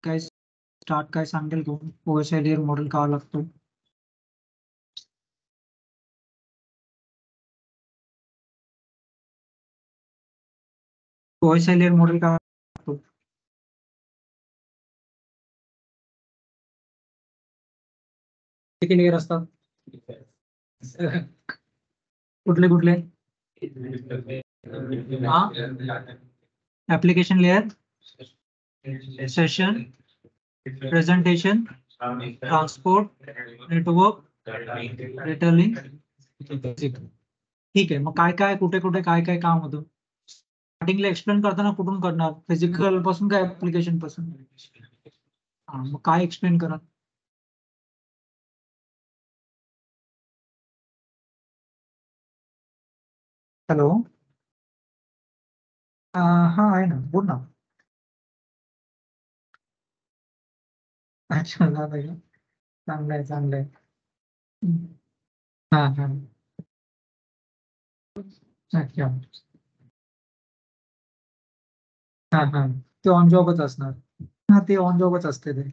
काय स्टार्ट काय सांगेल तू ओएसआय लेयर मॉडेल का लागतो? ओएसआय लेयर मॉडेल का लागतो? किती लेयर असतात? कुठले कुठले? Application layer, session, presentation, transport, network, returning. ठीक आहे, मग काय काय कुठे कुठे काय काय काम होतं? स्टार्टिंगला एक्सप्लेन करताना कुठून करणार? फिजिकल पासून काय ऍप्लिकेशन पासून? हा, मग काय एक्सप्लेन करा? हॅलो. हा आहे ना, बोल ना. अच्छा, झालंय का? चांगलं आहे, चांगलं आहे. हा हा. अच्छा. हा हा. ते ऑन जॉबच असणार. हा, ते ऑन जॉबच असते ते.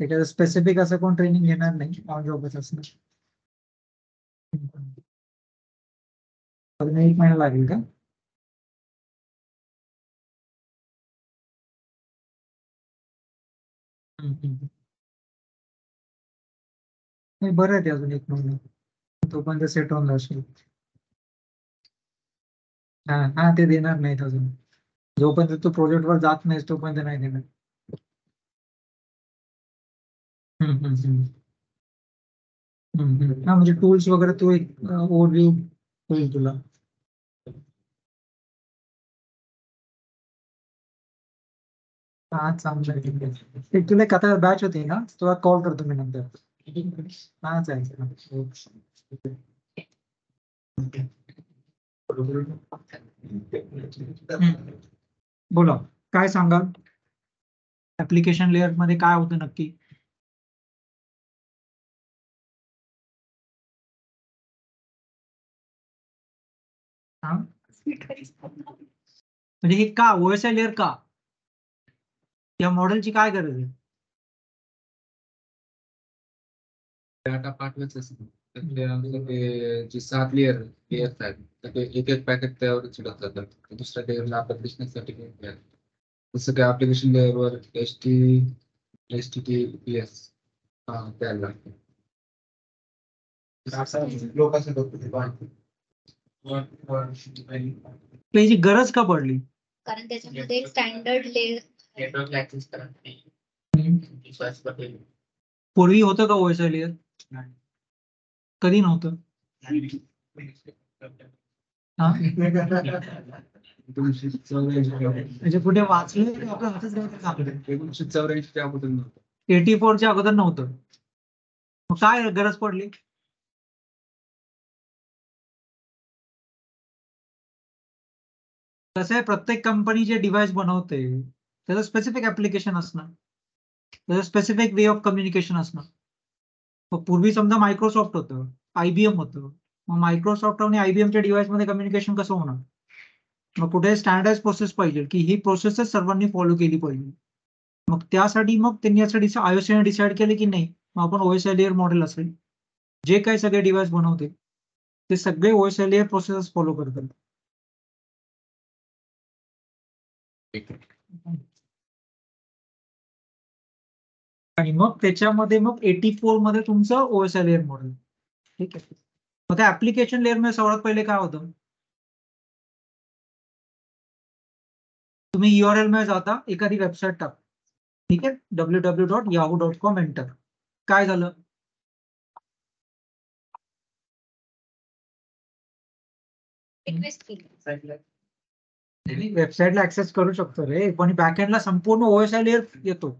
त्याच्यात स्पेसिफिक असं कोण ट्रेनिंग घेणार नाही, ऑन जॉबच असणार. अजून 1 महिना लागेल का? नाही, बरं आहे ते, अजून 1 महिना. तोपर्यंत सेट होऊन जाशील. हा हा, ते देणार नाहीत अजून. जोपर्यंत तू प्रोजेक्ट वर जात नाहीस तोपर्यंत नाही देणार. हम्म. हा, म्हणजे टूल्स वगैरे तू एक ओव्हरव्ह्यू होईल तुला. हा, चांगलं आहे, ठीक आहे. ते तुला एक आता बॅच होती ना, तुला कॉल करतो मी नंतर. हा, चालेल. बोला, काय सांगाल? ऍप्लिकेशन लेअर मध्ये काय होतं नक्की? हा, म्हणजे हे का ओएसआय लेअर का? या मॉडेलची काय गरज आहे? डाटा पाठवायचं असेल तर ते आमचं ते जे 7 लेयर्स आहेत तर ते एक एक पॅकेट त्यावर चिडत जातात. दुसऱ्या लेयरला आपण दिसण्यासाठी जसं की ऍप्लिकेशन लेयरवर HTTPS द्यायला लागतं. लोक असं करतो ते त्याची गरज का पडली? कारण त्याच्यामध्ये एक स्टँडर्ड लेअर नेटवर्क ऍक्सेस करा. पूर्वी होतं का ओएसआय लेअर? कधी नव्हतं. हा? म्हणजे कुठे वाचले का आपल्या हातच नाही? 1984 अगोदर नव्हतं. 84च्या अगोदर नव्हतं. मग काय गरज पडली? कसं आहे, प्रत्येक कंपनी जे डिव्हाइस बनवते त्याचं स्पेसिफिक ऍप्लिकेशन असणार, त्याचं स्पेसिफिक वे ऑफ कम्युनिकेशन असणार. मग पूर्वी समजा मायक्रोसॉफ्ट होतं, आयबीएम होतं. मग मायक्रोसॉफ्ट आणि आयबीएमच्या डिव्हाइस मध्ये कम्युनिकेशन कसं होणार? मग कुठे स्टँडर्डाइज प्रोसेस पाहिजे की ही प्रोसेसच सर्वांनी फॉलो केली पाहिजे. मग त्यासाठी मग त्यांनी यासाठी आयोसीने डिसाईड केले की नाही, मग आपण ओएसआय लेअर मॉडेल असेल, जे काही सगळे डिव्हाइस बनवते ते सगळे ओएसआय लेअर प्रोसेस फॉलो करतात. आणि मग त्याच्यामध्ये मग 84 मध्ये तुमचं ओएसआय लेअर मॉडेल. ठीक आहे. मग त्या ऍप्लिकेशन लेअर मध्ये सर्वात पहिले काय होतं? तुम्ही URL मध्ये जाता, एखादी वेबसाईट टाक, ठीक आहे, www.yahoo.com एंटर. काय झालं? वेबसाईटला ऍक्सेस करू शकतो रे, पण बॅकएंडला संपूर्ण ओएसआय लेअर येतो.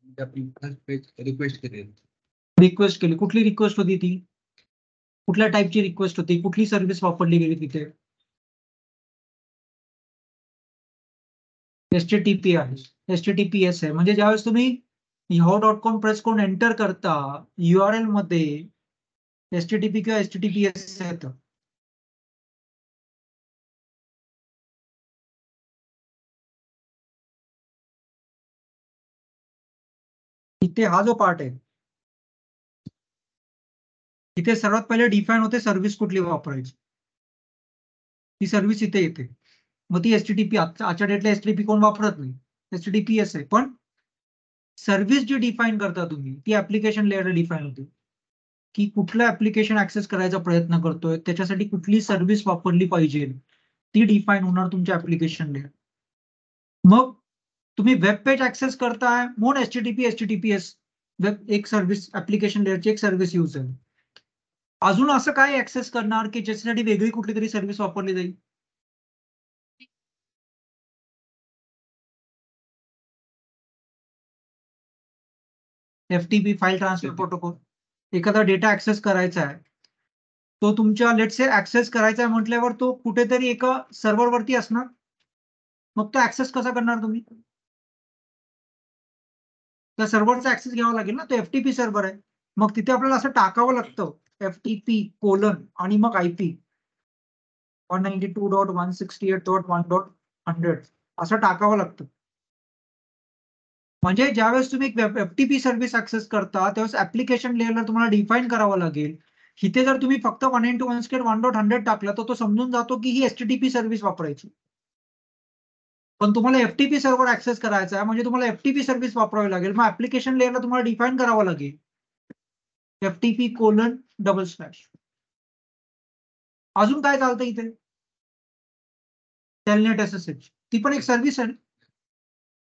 रिक्वेस्ट केली. रिक्वेस्ट केली, कुठली रिक्वेस्ट होती ती? कुठल्या टाईपची रिक्वेस्ट होती? कुठली सर्व्हिस वापरली गेली तिथे? HTTP आहे, HTTPS आहे. म्हणजे ज्यावेळेस तुम्ही yahoo.com प्रेस करून एंटर करता, URL मध्ये HTTP किंवा HTTPS येतं. इथे हा जो पार्ट आहे, इथे सर्वात पहिले डिफाईन होते सर्व्हिस कुठली वापरायची. ती सर्व्हिस इथे येते. मग ती एचटीटीपी आजच्या डेटला एचटीटीपी कोण वापरत नाही, एचटीटीपीएस आहे. पण सर्व्हिस जी डिफाईन करता तुम्ही ती ऍप्लिकेशन लेअर डिफाईन होते, की कुठलं ऍप्लिकेशन ऍक्सेस करायचा प्रयत्न करतोय त्याच्यासाठी कुठली सर्व्हिस वापरली पाहिजे ती डिफाईन होणार तुमच्या ऍप्लिकेशन लेअर. मग तुम्ही वेब पेज ऍक्सेस करताय म्हणून एचटीटीपीएस वेब एक सर्व्हिस ऍप्लिकेशन लेअरची एक सर्व्हिस यूज आहे. अजून असं काय ऍक्सेस करणार की ज्याच्यासाठी वेगळी कुठली तरी सर्व्हिस वापरली जाईल? FTP file transfer protocol. एखादा डेटा ऍक्सेस करायचा आहे, तो तुमच्या लेट्स ऍक्सेस करायचा आहे म्हटल्यावर तो कुठेतरी एका सर्व्हरवरती असणार. मग तो ऍक्सेस कसा करणार तुम्ही? त्या सर्व्हरचा ऍक्सेस घ्यावा लागेल ना, तो एफटीपी सर्व्हर आहे. मग तिथे आपल्याला असं टाकावं लागतं एफटीपी कोलन आणि मग आयपी 192.168.1.100 असं टाकावं लागतं. म्हणजे ज्यावेळेस तुम्ही एफटीपी सर्व्हिस ऍक्सेस करता त्यावेळेस ऍप्लिकेशन लेअरला तुम्हाला डिफाईन करावं लागेल. इथे जर तुम्ही फक्त 192.168.1.100 टाकलं तर तो समजून जातो की ही एचटीटीपी सर्व्हिस वापरायची. पण तुम्हाला एफटीपी सर्व्हर ऍक्सेस करायचा आहे म्हणजे तुम्हाला एफटीपी सर्व्हिस वापरावी लागेल. मग ऍप्लिकेशन लेअरला तुम्हाला डिफाईन करावं लागेल एफटीपी कोलन डबल स्लॅश. अजून काय चालतं इथे? टेलनेट एसएसएच ती पण एक सर्व्हिस आहे.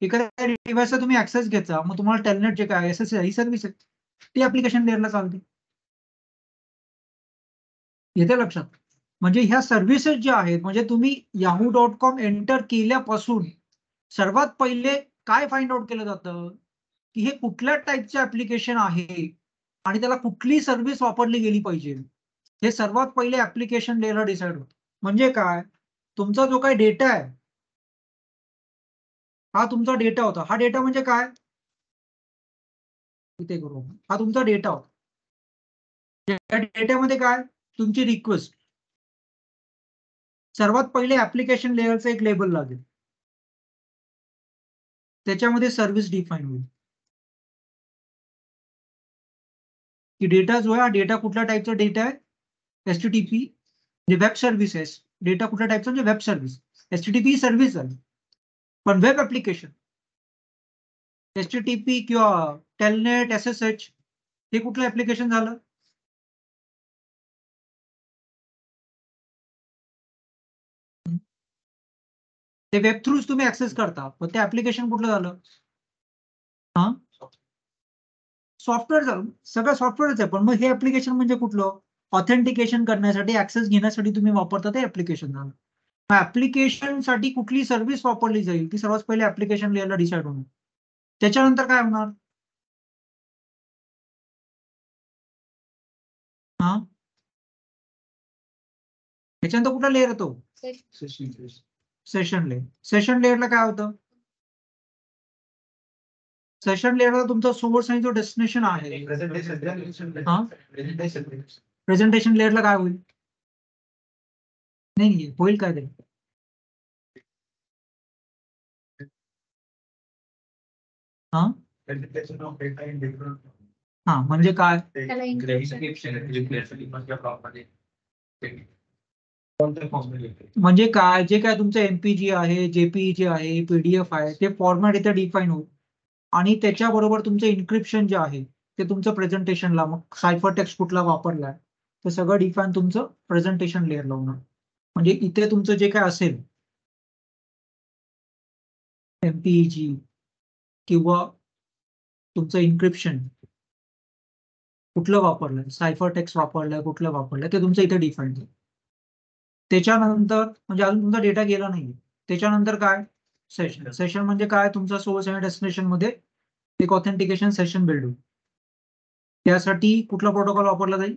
एखाद्या डिव्हाइसचा तुम्ही ऍक्सेस घ्यायचा मग तुम्हाला टेलनेट जे काय एसएसएच ही सर्व्हिस आहे, ती ऍप्लिकेशन लेअरला चालते. येते लक्षात? म्हणजे ह्या सर्व्हिसेस ज्या आहेत, म्हणजे तुम्ही yahoo.com एंटर केल्यापासून सर्वात पहिले काय फाइंड आउट केलं जातं की हे कुठल्या टाईपचं ऍप्लिकेशन आहे आणि त्याला कुठली सर्व्हिस वापरली गेली पाहिजे. हे सर्वात पहिले ऍप्लिकेशन लेअरला डिसाईड होतं. म्हणजे काय, तुमचा जो काही डेटा आहे हा तुमचा डेटा होता. हा डेटा म्हणजे काय, इथे करू, हा तुमचा डेटा होता. या डेटामध्ये काय, तुमची रिक्वेस्ट. सर्वात पहिले ऍप्लिकेशन लेअरचं एक लेबल लागेल, त्याच्यामध्ये सर्व्हिस डिफाईन होईल की डेटा जो आहे हा डेटा कुठल्या टाईपचा डेटा आहे. एचटीटीपी म्हणजे वेब सर्व्हिसेस. डेटा कुठल्या टाईपचा म्हणजे वेब सर्व्हिस. एचटीटीपी सर्व्हिस आहे पण वेब ऍप्लिकेशन एचटीटीपी किंवा टेलनेट एसएसएच हे कुठलं ऍप्लिकेशन झालं. ते वेब थ्रूच तुम्ही ऍक्सेस करता पण ते ऍप्लिकेशन कुठलं झालं. हा सॉफ्टवेअर झालं, सगळं सॉफ्टवेअरच आहे. पण मग हे ऍप्लिकेशन म्हणजे कुठलं, ऑथेंटिकेशन करण्यासाठी ऍक्सेस घेण्यासाठी तुम्ही वापरता ते ऍप्लिकेशन झालं. ऍप्लिकेशन साठी कुठली सर्व्हिस वापरली जाईल ती सर्वात पहिले ऍप्लिकेशन लेअरला डिसाईड होणार. त्याच्यानंतर काय होणार, हा त्याच्यानंतर कुठला लेअर येतो, सेशन लेअर. सेशन लेअरला काय होतं, सेशन लेअरला तुमचा सोर्स आणि जो डेस्टिनेशन आहे. प्रेझेंटेशन लेअरला काय होईल, नाही होईल काय ते, हा हा म्हणजे काय, त्याला म्हणजे काय, जे काय तुमचं एमपीजी आहे, जेपीईजी आहे, पीडीएफ आहे, ते फॉर्मॅट इथे डिफाईन होईल. आणि त्याच्याबरोबर तुमचं इन्क्रिप्शन जे आहे ते तुमचं प्रेझेंटेशनला, मग सायफर टेक्स्ट कुठला वापरलाय ते सगळं डिफाईन तुमचं प्रेझेंटेशन लेअरला होणार. म्हणजे इथे तुमचं जे काय असेल एमपीईजी किंवा तुमचं इन्क्रिप्शन कुठलं वापरलंय, सायफर टेक्स्ट वापरलंय, कुठलं वापरलंय ते तुमचं इथे डिफाईन आहे. त्याच्यानंतर म्हणजे अजून तुमचा डेटा गेला नाही. त्याच्यानंतर काय, सेशन. सेशन म्हणजे काय, तुमचा सोर्स आणि डेस्टिनेशन मध्ये एक ऑथेंटिकेशन सेशन बिल्ड होईल. त्यासाठी कुठला प्रोटोकॉल वापरला जाईल,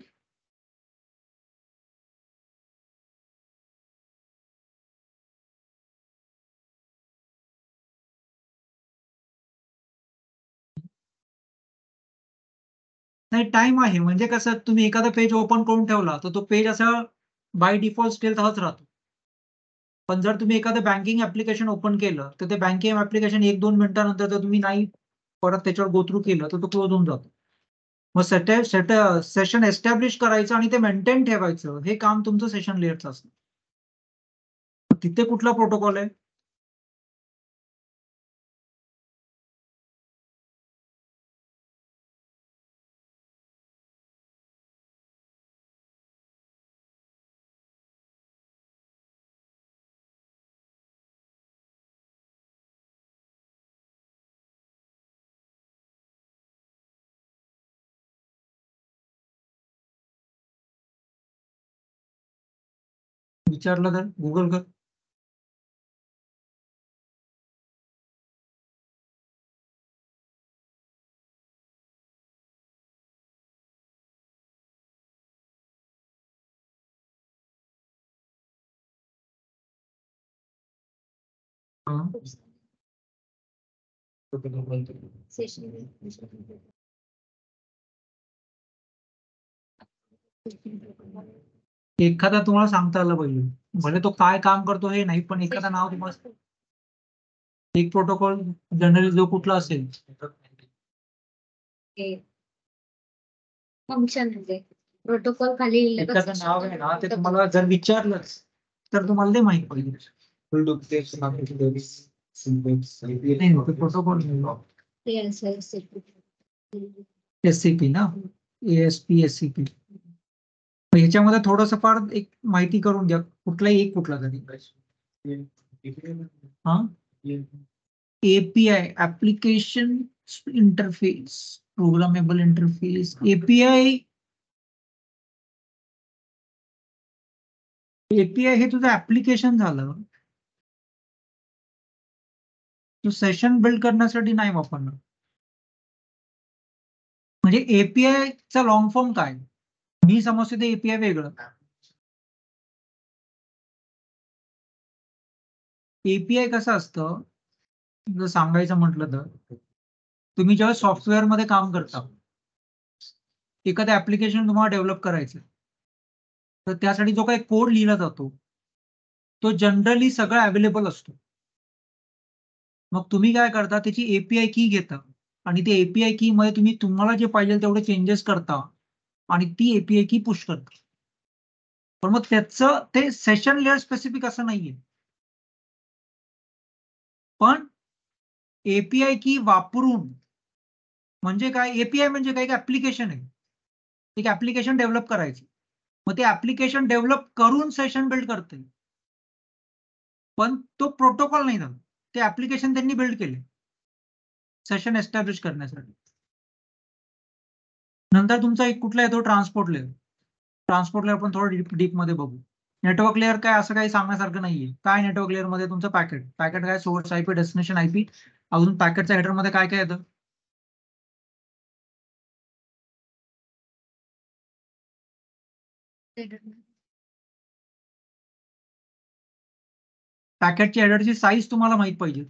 नाही टाइम आहे. म्हणजे कसं, तुम्ही एखादा पेज ओपन करून ठेवला तर तो पेज असा बाय डिफॉल्ट स्टिल तसाच राहतो. पण जर तुम्ही एखादं बँकिंग ऍप्लिकेशन ओपन केलं तर ते बँकिंग ऍप्लिकेशन 1-2 मिनिटानंतर जर तुम्ही नाही परत त्याच्यावर गो थ्रू केलं तर तो क्लोज होऊन जातो. मग सेशन एस्टॅब्लिश करायचं आणि ते मेंटेन ठेवायचं हे काम तुमचं सेशन लेअरचं असतं. तिथे कुठला प्रोटोकॉल आहे? विचारलं तर गुगल कर. हा. सेशन एखादा तुम्हाला सांगता आलं पाहिजे, भले तो काय काम करतो हे नाही, पण एखादा नाव तुम्हाला, एक प्रोटोकॉल जनरली जो कुठला असेल फंक्शन म्हणजे प्रोटोकॉल खाली एखादं नाव आहे ना, ते तुम्हाला जर विचारलंच तर तुम्हाला ते माहित पाहिजे. नाही, प्रोटोकॉल SCP ना, ASP SCP. ह्याच्यामध्ये थोडस फार एक माहिती करून घ्या, कुठलाही एक कुठला तरी. हा, API application interface, programmable interface. API हे तुझं ऍप्लिकेशन झालं, तू सेशन बिल्ड करण्यासाठी नाही वापरणार. म्हणजे API चा लॉंग फॉर्म काय? मी समजतो ते API वेगळं. API कसं असतं, जर सांगायचं म्हटलं तर, तुम्ही जेव्हा सॉफ्टवेअर मध्ये काम करता, एखादं ऍप्लिकेशन तुम्हाला डेव्हलप करायचं, तर त्यासाठी जो काही कोड लिहिला जातो तो जनरली सगळा अवेलेबल असतो. मग तुम्ही काय करता, त्याची API की घेता आणि ते API की मध्ये तुम्ही तुम्हाला जे पाहिजे तेवढे चेंजेस करता आणि ती API की पुश करता. पण मग त्याचं ते सेशन लेअर स्पेसिफिक असं नाहीये. पण API की वापरून, म्हणजे काय, API म्हणजे काय, एक ऍप्लिकेशन आहे, एक ऍप्लिकेशन डेव्हलप करायचं. मग ते ऍप्लिकेशन डेव्हलप करून सेशन बिल्ड करते, पण तो प्रोटोकॉल नाही झाला. ते ऍप्लिकेशन त्यांनी बिल्ड केले सेशन एस्टॅब्लिश करण्यासाठी. नंतर तुमचा एक कुठला येतो, ट्रान्सपोर्ट लेअर. ट्रान्सपोर्ट लेअर पण थोडं डीप मध्ये बघू. नेटवर्क लेअर काय असं काही सांगण्यासारखं नाहीये. काय नेटवर्क लेअर मध्ये तुमचं पॅकेट काय, सोर्स IP, डेस्टिनेशन IP, अजून पॅकेटच्या हेडर मध्ये काय काय येतं. पॅकेटच्या हेडरची साईज तुम्हाला माहित पाहिजे.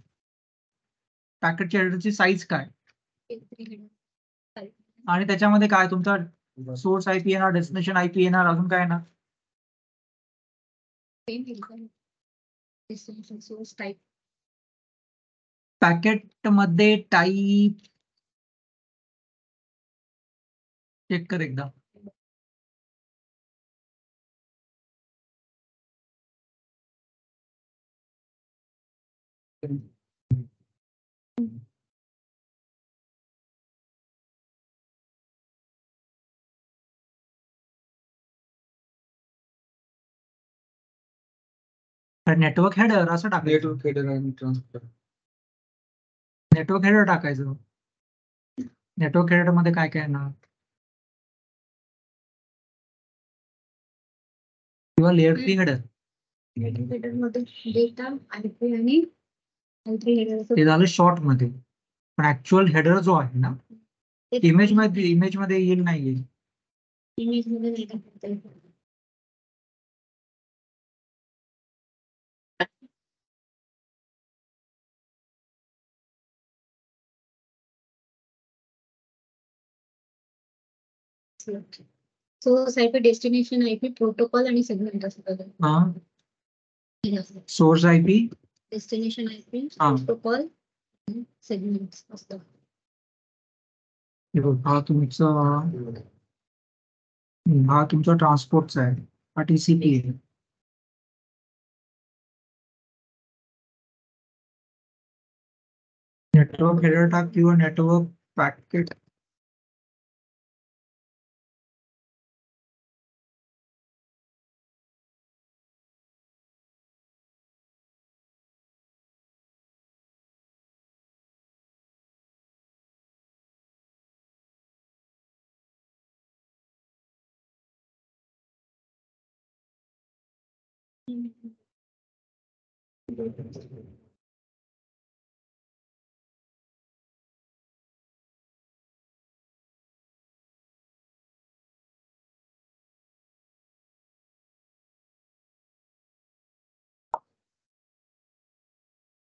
पॅकेटच्या हेडरची साईज काय, आणि त्याच्यामध्ये काय तुमचा सोर्स IP येणार, डेस्टिनेशन IP येणार, अजून काय येणार. पॅकेट मध्ये टाईप चेक कर एकदा. नेटवर्क हेडर असं टाकायचं. नेटवर्क हेडर टाकायचं. नेटवर्क हेडर मध्ये काय काय येणार, किंवा लेअर 3 हेडर. हेडर मध्ये डेटा IP आणि ते झालं शॉर्ट मध्ये. पण ऍक्च्युअल हेडर जो आहे ना, इमेज मध्ये येईल नाही येईल. इमेज मध्ये नाही टाकता येत. Source IP, destination IP, protocol आणि सेगमेंट असतात. सोर्स IP, डेस्टिनेशन IP, हा. प्रोटोकॉल, सेगमेंट असतात. हे बघ, हा तुमचा ट्रान्सपोर्टचा आहे, हा TCP आहे. नेटवर्क हेडर टाक किंवा नेटवर्क पॅकेट.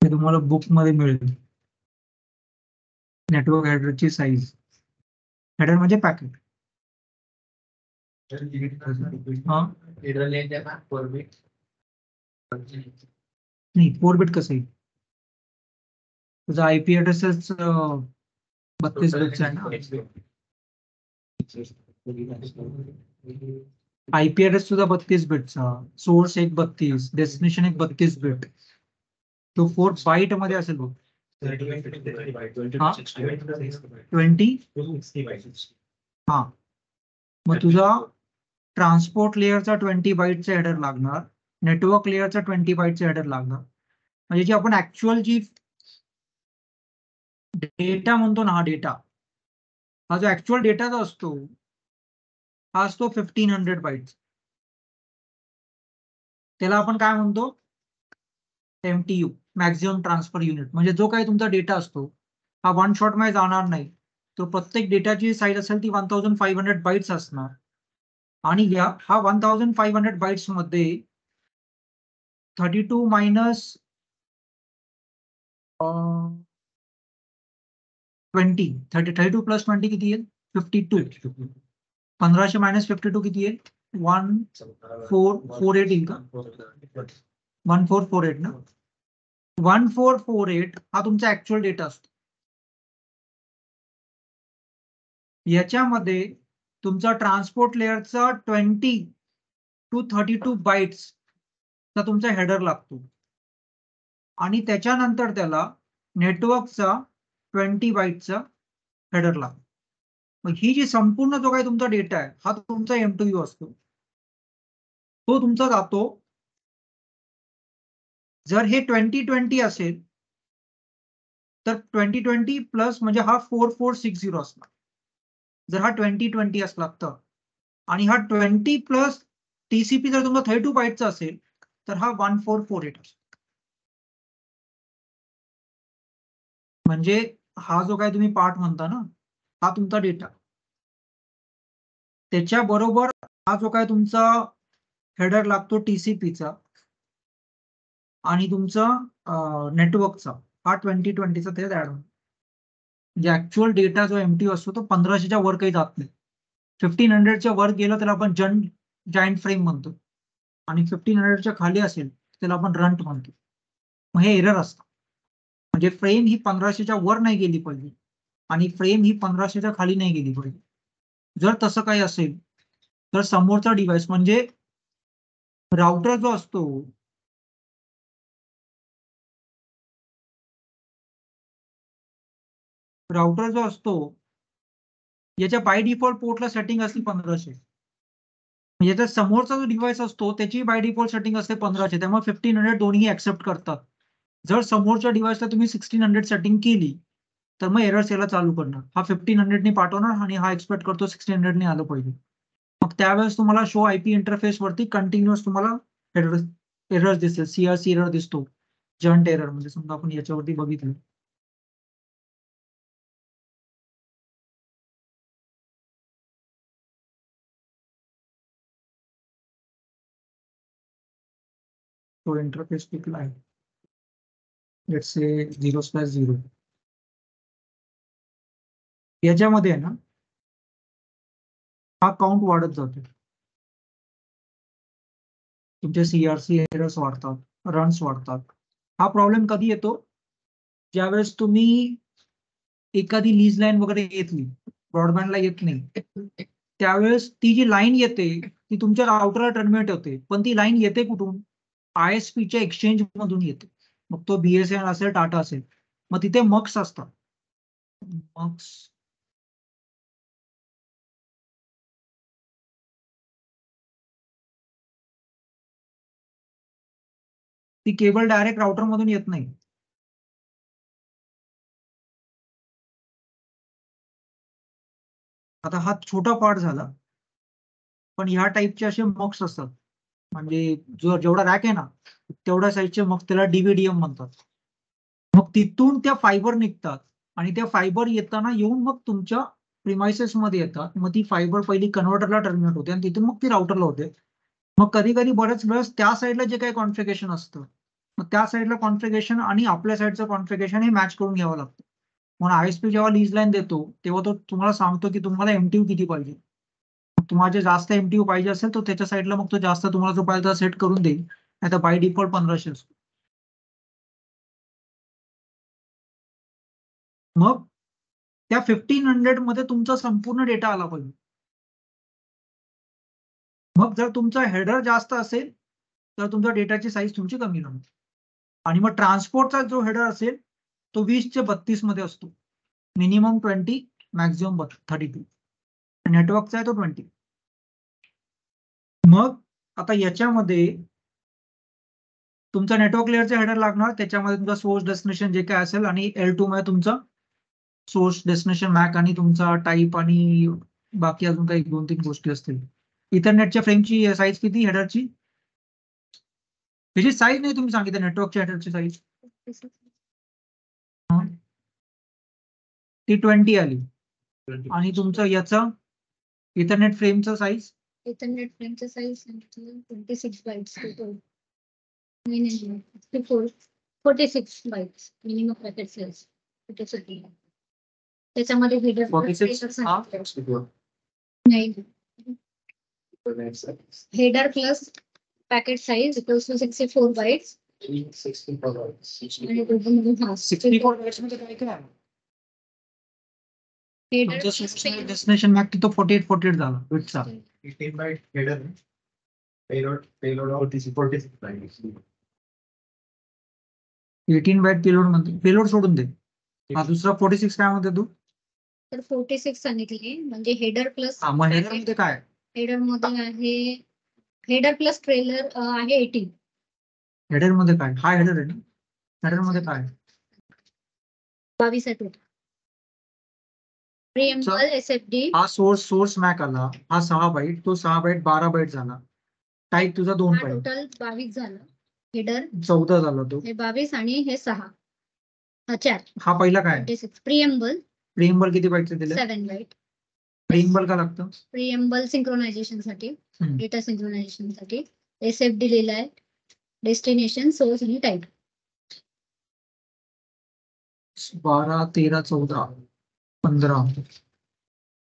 हे तुम्हाला बुक मध्ये मिळेल. नेटवर्क हेडरची साईज. हेडर म्हणजे पॅकेट. हा नाही, 4 बिट कसं आहे? तुझा IP ऍड्रेसच 32 बिटचा आहे ना. IP ऍड्रेस सुद्धा 32 बिटचा, सोर्स एक 32, डेस्टिनेशन एक 32 बिट. तो 4 बाईट मध्ये असेल बघ. 20. हा, मग तुझा ट्रान्सपोर्ट लेअरचा 20 बाईटचा हेडर लागणार, नेटवर्क लेअरचा 20 बाईटचा हेडर लागणार. म्हणजे जी आपण ऍक्च्युअल जी डेटा म्हणतो ना, हा डेटा, हा जो ऍक्च्युअल डेटा जो असतो, हा असतो 1500 बाईट्स. त्याला आपण काय म्हणतो? MTU, maximum transfer unit. म्हणजे जो काही तुमचा डेटा असतो, हा वन शॉट मध्ये जाणार नाही. तो प्रत्येक डेटाची साईज असेल ती 1500 बाईट्स असणार. आणि हा 1500 बाईट्स मध्ये 32 मायनस 20, 32 प्लस 20 किती येईल? 52. 1500 मायनस 52 किती येईल? 1448 येईल का? 1448 ना. 1448 हा तुमचा ऍक्च्युअल डेटा असतो. याच्यामध्ये तुमचा ट्रान्सपोर्ट लेअरचा 20 to 32 बाईट्स चा तुमचा हेडर लागतो. आणि त्याच्यानंतर त्याला नेटवर्कचा 20 बाईटचा हेडर लागतो. मग ही जी संपूर्ण जो काही तुमचा डेटा आहे, हा तुमचा M2U असतो. तो तुमचा जातो. जर हे 2020 असेल तर 2020 प्लस म्हणजे हा 4460 असणार. जर हा 2020 असला तर. आणि हा 20 प्लस TCP जर तुमचा 32 बाईटचा असेल तर हा 1448 असतो. म्हणजे हा जो काही तुम्ही पार्ट म्हणता ना, हा तुमचा डेटा. त्याच्याबरोबर हा जो काय तुमचा हेडर लागतो TCPचा आणि तुमचा नेटवर्कचा, हा 2020चा त्याच्यात ऍड होतो. म्हणजे ऍक्च्युअल डेटा जो MTU असतो तो 1500च्या वर काही जात नाही. 1500च्या वर गेलं त्याला आपण जायंट फ्रेम म्हणतो. आणि 1500च्या खाली असेल त्याला आपण रंट म्हणतो. मग हे एरर असतं. म्हणजे फ्रेम ही 1500च्या वर नाही गेली पाहिजे आणि फ्रेम ही 1500च्या खाली नाही गेली पाहिजे. जर तसं काही असेल तर समोरचा डिव्हाइस म्हणजे राउटर जो असतो, राउटर जो असतो याच्या बाय डिफॉल्ट पोर्टला सेटिंग असते 1500. याचा समोरचा जो डिव्हाइस असतो त्याची बाय डिफॉल्ट सेटिंग असते 1500. त्यामुळे 1500 दोन्ही ऍक्सेप्ट करतात. जर समोरच्या डिव्हाइसला तुम्ही 1600 सेटिंग केली तर मग एरर्स याला चालू करणार. हा 1500 ने पाठवणार आणि हा एक्सपेक्ट करतो 1600 ने आलं पाहिजे. मग त्यावेळेस तुम्हाला शो IP इंटरफेस वरती कंटिन्युअस तुम्हाला एरर्स दिसतील. CRC एरर दिसतो, जंट एरर. म्हणजे समजा आपण याच्यावरती बघितलं, तो इंटरफेस कुठला आहे, लेट्स से 0/0. याच्यामध्ये आहे ना, हा काउंट वाढत जातो. तुमचे CRC एरर्स वाढतात, रन्स वाढतात. हा प्रॉब्लेम कधी येतो? ज्यावेळेस तुम्ही एखादी लीज लाईन वगैरे घेतली ब्रॉडबँडला येत नाही, त्यावेळेस ती जी लाईन येते ती तुमच्या राउटरला टर्मिनेट होते, पण ती लाईन येते कुठून? ISPच्या एक्सचेंज मधून येते. मग तो BSNL असेल, टाटा असेल, मग तिथे मक्स असतात. मक्स ती केबल डायरेक्ट राउटर मधून येत नाही. आता हा छोटा पार्ट झाला, पण ह्या टाईपचे असे मक्स असतात. म्हणजे जो जेवढा रॅक आहे ना तेवढ्या साईजचे मग त्याला DVDM म्हणतात. मग तिथून त्या फायबर निघतात आणि त्या फायबर येताना येऊन मग तुमच्या प्रिमायसेस मध्ये येतात. मग ती फायबर पहिली कन्व्हर्टरला टर्मिनेट होते आणि तिथून मग ती राउटरला होते. मग कधी कधी बऱ्याच वेळेस त्या साईडला जे काही कॉन्फिगरेशन असतं, मग त्या साईडला कॉन्फिगरेशन आणि आपल्या साईडचं कॉन्फिगरेशन हे मॅच करून घ्यावं लागतं. म्हणून ISP जेव्हा लीज लाईन देतो तेव्हा तो तुम्हाला सांगतो की तुम्हाला MTU किती पाहिजे. तुम्हाला जे जास्त MTU पाहिजे असेल तर त्याच्या साईडला मग तो जास्त तुम्हाला जो पाहिजे सेट करून देईल, नाही तर बाय डिफॉल्ट 1500 असतो. मग त्या 1500 मध्ये तुमचा संपूर्ण डेटा आला पाहिजे. मग जर तुमचा हेडर जास्त असेल तर तुमच्या डेटाची साईज तुमची कमी राहणार. आणि मग ट्रान्सपोर्टचा जो हेडर असेल तो 20 ते 32 मध्ये असतो. Minimum 20, maximum 32. नेटवर्कचा आहे तो 20. मग आता याच्यामध्ये तुमचा नेटवर्क लेअरचा हेडर लागणार, त्याच्यामध्ये तुमचा सोर्स डेस्टिनेशन जे काय असेल, आणि L2 मध्ये तुमचा सोर्स डेस्टिनेशन मॅक आणि तुमचा टाईप आणि बाकी अजून काही 2-3 गोष्टी असतील. इथरनेटच्या फ्रेमची साईज किती हेडरची? त्याची साईज नाही तुम्ही सांगितलं, नेटवर्कच्या हेडरची साईज ती 20 आली. आणि तुमचं याचा इथरनेट फ्रेमचा साईज? इथरनेट फ्रेमचा size 26 bytes total. Minimum 46 bytes minimum packet size. त्याच्यामध्ये हेडर 46 नाही, header plus packet size equals to 64 bytes. 64 header bytes मध्ये काय काय? डेस्टिनेशन मॅक तो 48 झाला बिटचा. 18 byte header payload 46 bytes. 18 byte payload म्हणते, पेलोड सोडून दे. हा दुसरा 46 काय म्हणते तू? तर 46 सांगितले, म्हणजे हेडर प्लस. मग हेडर मध्ये काय? हेडर मध्ये आहे हेडर प्लस ट्रेलर आहे 18. हेडर मध्ये काय? हा हेडर आहे ना. हेडर मध्ये काय? 22 आहे टोटल. Preamble SFD. हा सोर्स मॅक आला, हा 6 बाईट, तो 6 बाईट 12 बाईट झाला. टाईप तुझा 2 बाईट, टोटल 22 झालं. हेडर 14 झाला तो. हे 22 आणि हे 6. 4. हा पहिला काय? 26. प्रीएम्बल किती बाईटचे दिले? 7 बाईट. प्रीएम्बल का लागतं? प्रीएम्बल सिंक्रोनायझेशन साठी, डेटा सिंक्रोनायझेशन साठी. SFD लिहिलाय, डेस्टिनेशन, सोर्स आणि टाईप. 12, 13, 14, 15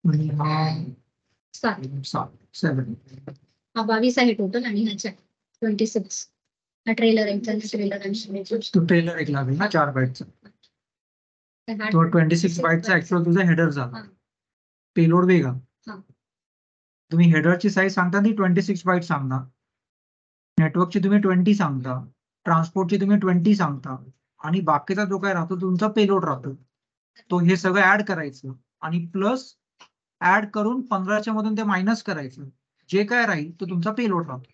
आणि हा 7. हा 22 आहे टोटल आणि हा 4. 26. हा ट्रेलर आहे. तो ट्रेलर एक लागेल ना 4 बाईटचा. तो 26 बाईटचा ऍक्च्युअल तुझा हेडर झाला. पेलोड वेगळा. तुम्ही हेडरची साईज सांगता ती 26 बाईट सांगता, नेटवर्कची तुम्ही 20 सांगता, ट्रान्सपोर्टची तुम्ही 20 सांगता, आणि बाकीचा जो काय राहतो तुमचा पेलोड राहतो, तो हे सगळं ऍड करायचं आणि प्लस ऍड करून 15च्या मधून ते मायनस करायचं. जे काय राहील तो तुमचा पेलोड राहतो.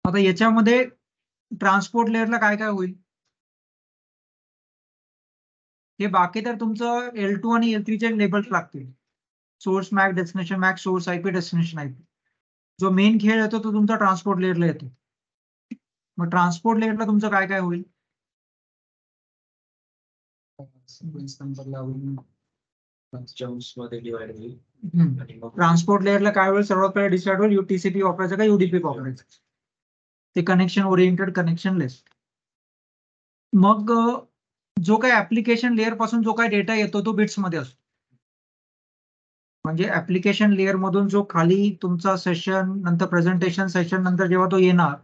आता याच्यामध्ये ट्रान्सपोर्ट लेअरला काय काय होईल? हे बाकी तर तुमचं L2 आणि L3 चे लेबल्स लागतील. Source Mac, destination Mac, source IP, destination IP. जो मेन खेळ येतो तो तुमचा ट्रान्सपोर्ट लेअरला येतो. मग ट्रान्सपोर्ट लेअरला तुमचं काय काय होईल? ट्रान्सपोर्ट लेअरला काय होईल? सर्वात पहिले डिसाइड होईल TCP वापरायचं का UDP वापरायचं. ते कनेक्शन ओरिएंटेड, कनेक्शन लेस. मग जो काही ऍप्लिकेशन लेअर पासून जो काही डेटा येतो तो बिट्स मध्ये असतो. म्हणजे ऍप्लिकेशन लेअर मधून जो खाली तुमचा सेशन नंतर प्रेझेंटेशन सेशन नंतर जेव्हा तो येणार,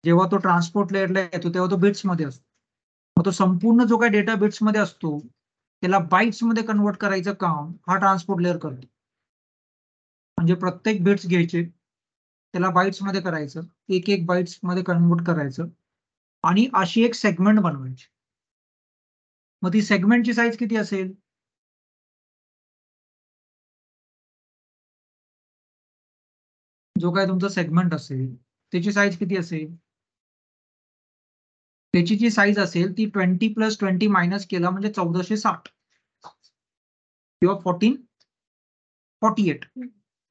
जेव्हा तो ट्रान्सपोर्ट लेअरला येतो तेव्हा तो बिट्स मध्ये असतो. मग तो संपूर्ण जो काही डेटा बिट्स मध्ये असतो त्याला बाईट्स मध्ये कन्वर्ट करायचं काम हा ट्रान्सपोर्ट लेअर करतो. म्हणजे प्रत्येक बिट्स घ्यायचे, त्याला बाईट्स मध्ये करायचं, एक एक बाईट्स मध्ये कन्वर्ट करायचं आणि अशी एक सेगमेंट बनवायची. मग ती सेगमेंटची साईज किती असेल? जो काय तुमचा सेगमेंट असेल त्याची साईज किती असेल? त्याची जी साईज असेल ती 20 + 20 मायनस केला म्हणजे 1460 किंवा 1448.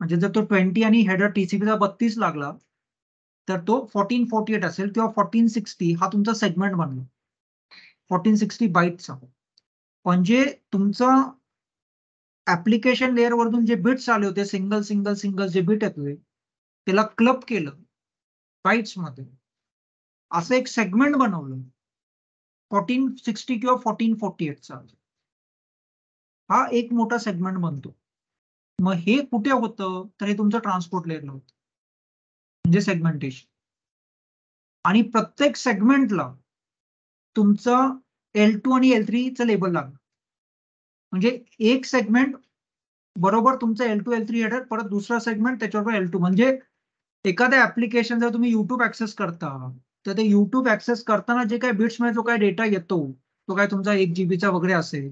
म्हणजे जर तो 20 आणि हेडर टीसीपीचा 32 लागला तर तो 1448 असेल किंवा 1460 हा तुमचा सेगमेंट बनला. 1460 बाईटचा. म्हणजे तुमचं ऍप्लिकेशन लेअर वरून जे बिट्स आले होते, सिंगल सिंगल सिंगल जे बिट येतोय त्याला क्लब केलं बाईट्स मध्ये, असं एक सेगमेंट बनवलं 1460 किंवा 1448चा. हा एक मोठा सेगमेंट बनतो. मग हे कुठे होतं? तर हे तुमचं ट्रान्सपोर्ट लेअरला होतं, म्हणजे सेगमेंटेशन. आणि प्रत्येक सेगमेंटला तुमचं L2 आणि L3चं लेबल लागलं. म्हणजे एक सेगमेंट बरोबर तुमचं L2 L3 हेडर, परत दुसरा सेगमेंट त्याच्यावर L2. म्हणजे एखाद्या ऍप्लिकेशन जर तुम्ही युट्यूब ऍक्सेस करता तर ते युट्यूब ऍक्सेस करताना जे काही बिट्स मध्ये जो काही डेटा येतो तो काय तुमचा 1 GB वगैरे असेल,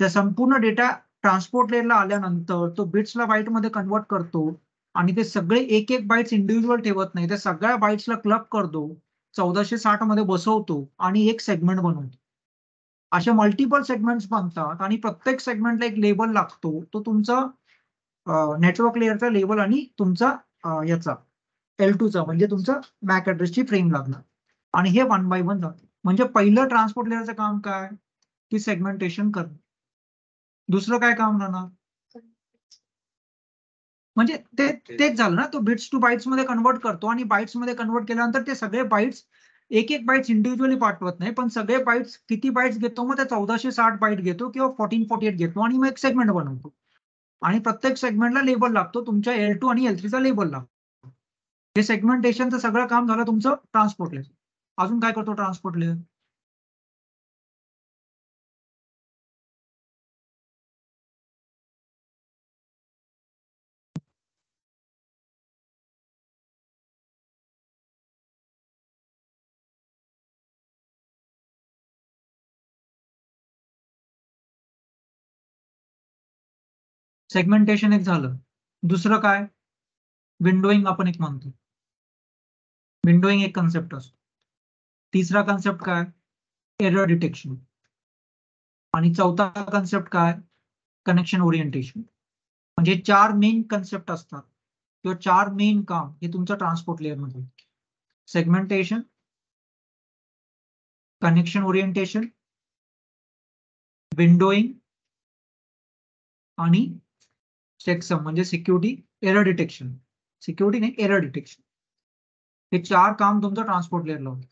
त्या संपूर्ण डेटा ट्रान्सपोर्ट लेअरला आल्यानंतर तो बिट्सला बाईट मध्ये कन्वर्ट करतो आणि ते सगळे एक एक बाईट्स इंडिव्हिज्युअल ठेवत नाही, त्या सगळ्या बाईट्सला क्लब करतो, 1460 मध्ये बसवतो आणि एक सेगमेंट बनवतो. असे मल्टिपल सेगमेंट्स बनतात आणि प्रत्येक सेगमेंटला एक लेबल लागतो, तो तुमचा नेटवर्क लेअरचा लेबल आणि तुमचा याचा L2चा म्हणजे तुमचा मॅक ऍड्रेसची फ्रेम लागणार. आणि हे 1 by 1 जातं. म्हणजे पहिलं ट्रान्सपोर्ट लेअरचं काम काय? की सेगमेंटेशन करणं. दुसरं काय काम राहणार? म्हणजे तेच झालं ना, तो बिट्स टू बाईट्स मध्ये कन्वर्ट करतो आणि बाईट्स मध्ये कन्वर्ट केल्यानंतर ते सगळे बाईट्स एक एक बाईट्स इंडिव्हिज्युअली पाठवत नाही, पण सगळे बाईट्स किती बाईट्स घेतो? मग ते 1460 बाईट घेतो किंवा 1448 घेतो आणि मग एक सेगमेंट बनवतो. आणि प्रत्येक सेगमेंटला लेबल लागतो, तुमच्या L2 आणि L3चा लेबल लागतो. हे सेगमेंटेशनचं सगळं काम झालं तुमचं ट्रान्सपोर्ट लेअर. अजून काय करतो ट्रान्सपोर्ट लेअर? सेगमेंटेशन एक झालं. दुसरं काय? विंडोइंग आपण एक म्हणतो. विंडोइंग एक कन्सेप्ट असतो. तिसरा कन्सेप्ट काय? Error detection. आणि चौथा कन्सेप्ट काय? Connection orientation. म्हणजे 4 मेन कन्सेप्ट असतात किंवा 4 मेन काम हे तुमचं ट्रान्सपोर्ट लेअर मध्ये. सेगमेंटेशन, कनेक्शन ओरिएंटेशन, विंडोइंग आणि चेकसम म्हणजे सिक्युरिटी एरर डिटेक्शन. सिक्युरिटी नाही, एरर डिटेक्शन. हे 4 काम तुमचं ट्रान्सपोर्ट लेअरला होतं.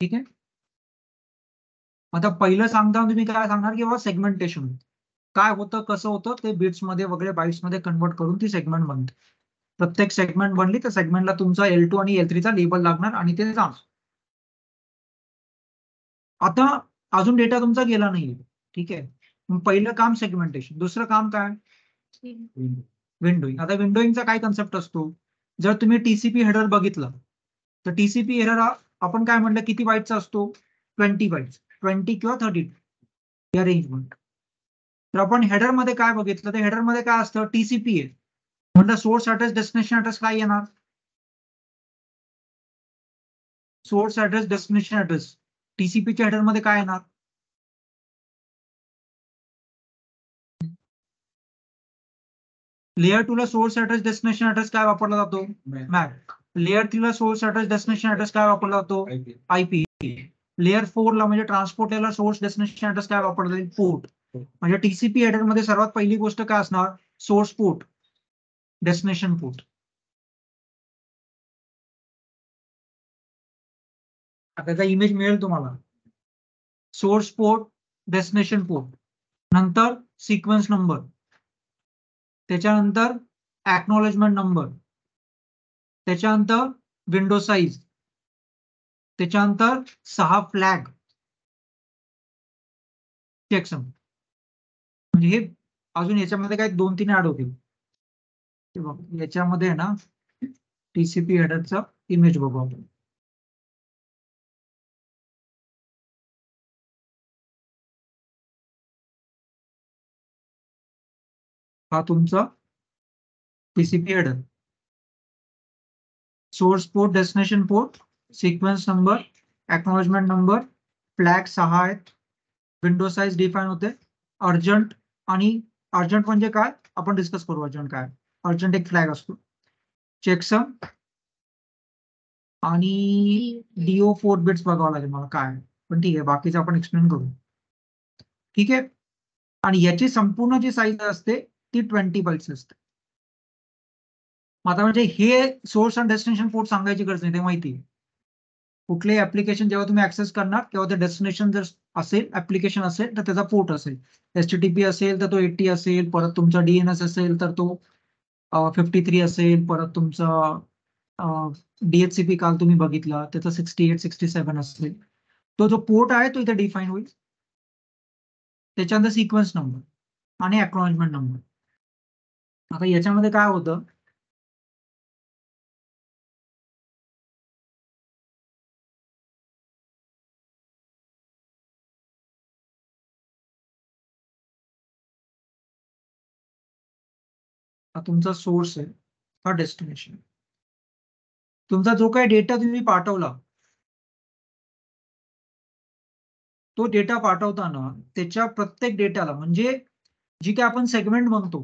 ठीक आहे. आता पहिलं सांगताना तुम्ही काय सांगणार की बाबा सेगमेंटेशन काय होतं, कसं होतं, ते बिट्स मध्ये वगैरे बाईट्स मध्ये कन्वर्ट करून ती सेगमेंट बनते. प्रत्येक सेगमेंट बनली तर सेगमेंटला तुमचा L2 आणि L3चा लेबल लागणार आणि ते जाणार. आता अजून डेटा तुमचा गेला नाहीये. ठीक आहे. मग पहिलं काम सेगमेंटेशन. दुसरं काम काय? विंडोइंग. आता विंडोइंगचा काय कन्सेप्ट असतो? जर तुम्ही टीसीपी हेडर बघितलं तर टीसीपी हेडर आपण काय म्हणलं किती बाईटचा असतो? 20 बाईट्स, 20 किंवा 32 या रेंजमध्ये. तर आपण हेडर मध्ये काय बघितलं? तर हेडर मध्ये काय असतं? टीसीपी आहे म्हणजे सोर्स ऍड्रेस डेस्टिनेशन ऍड्रेस काय येणार? सोर्स ऍड्रेस डेस्टिनेशन ऍड्रेस टीसीपीच्या हेडर मध्ये काय येणार? लेयर 2 ला सोर्स ऍड्रेस डेस्टिनेशन ऍड्रेस काय वापरला जातो? मॅक. लेयर 3 ला सोर्स ऍड्रेस डेस्टिनेशन ऍड्रेस काय वापरला जातो? आयपी. लेयर 4 ला म्हणजे ट्रान्सपोर्ट ला सोर्स डेस्टिनेशन ऍड्रेस काय वापरला जाईल? पोर्ट. म्हणजे टीसीपी हेडर मध्ये सर्वात पहिली गोष्ट काय असणार? Source port, destination port. त्याचा इमेज मिळेल तुम्हाला. सोर्स पोर्ट, डेस्टिनेशन पोर्ट, नंतर सिक्वेन्स नंबर, त्याच्यानंतर ऍक्नॉलेजमेंट नंबर, त्याच्यानंतर विंडो साईज, त्याच्यानंतर 6 फ्लॅग चेकसम म्हणजे हे अजून याच्यामध्ये काय 2-3 ऍड होतील. ते बघ याच्यामध्ये आहे ना टीसीपी हेडरचा इमेज बघू आपण. हा तुमचा TCP header, source port, destination port, sequence number, acknowledgement number, flag 6 आहेत, विंडो साइज डिफाईन होते, अर्जंट आणि अर्जंट म्हणजे काय आपण डिस्कस करू. अर्जंट काय, अर्जंट एक फ्लॅग असतो, चेकसम आणि डीओ 4 बिट्स बघावं लागेल मला काय, पण ठीक आहे बाकीचं आपण एक्सप्लेन करू. ठीक आहे. आणि याची संपूर्ण जी साईज असते ती 20 बाईट्स असते. आता म्हणजे हे सोर्स आणि डेस्टिनेशन पोर्ट सांगायची गरज नाही, ते माहिती आहे. कुठलेही ऍप्लिकेशन जेव्हा तुम्ही ऍक्सेस करणार तेव्हा ते डेस्टिनेशन जर असेल, ऍप्लिकेशन असेल तर त्याचा पोर्ट असेल. HTTP असेल तर तो 80 असेल, परत तुमचा DNS असेल तर तो 53 असेल, परत तुमचा DHCP काल तुम्ही बघितला त्याचा 68, 67 असेल. तो जो पोर्ट आहे तो इथे डिफाईन होईल. त्याच्यानंतर सिक्वेन्स नंबर आणि एक्नॉलेजमेंट नंबर. आता याच्यामध्ये काय होतं, हा तुमचा सोर्स आहे, हा डेस्टिनेशन. तुमचा जो काही डेटा तुम्ही पाठवला तो डेटा पाठवताना त्याच्या प्रत्येक डेटाला म्हणजे जी काय आपण सेगमेंट म्हणतो,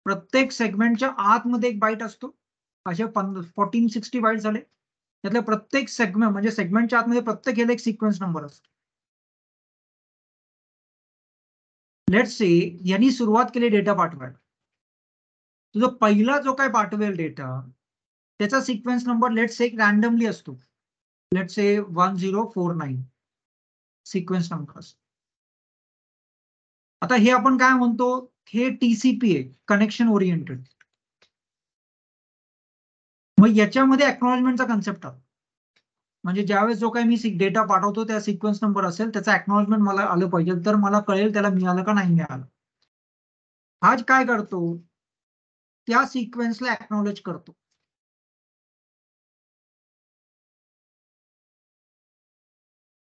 प्रत्येक सेगमेंटच्या आतमध्ये एक बाईट असतो. असे 1460 बाईट झाले. त्यातल्या प्रत्येक सेगमेंट म्हणजे सेगमेंटच्या आतमध्ये प्रत्येक याला एक सिक्वेन्स नंबर असतो. लेट्स से यांनी सुरुवात केली डेटा पाठवायला. तुझा पहिला जो काय पाठवेल डेटा त्याचा sequence number let's say randomly असतो. लेट्स से 1049 सिक्वेन्स नंबर असतो. आता हे आपण काय म्हणतो, हे TCP आहे, कनेक्शन ओरिएंटेड. मग याच्यामध्ये एक्नॉलेजमेंटचा कन्सेप्ट आहे. म्हणजे ज्यावेळेस जो काही मी डेटा पाठवतो त्या सिक्वेन्स नंबर असेल त्याचा एक्नॉलेजमेंट मला आलं पाहिजे, तर मला कळेल त्याला मिळालं का नाही मिळालं. हा काय करतो, त्या सिक्वेन्सला एक्नॉलेज करतो.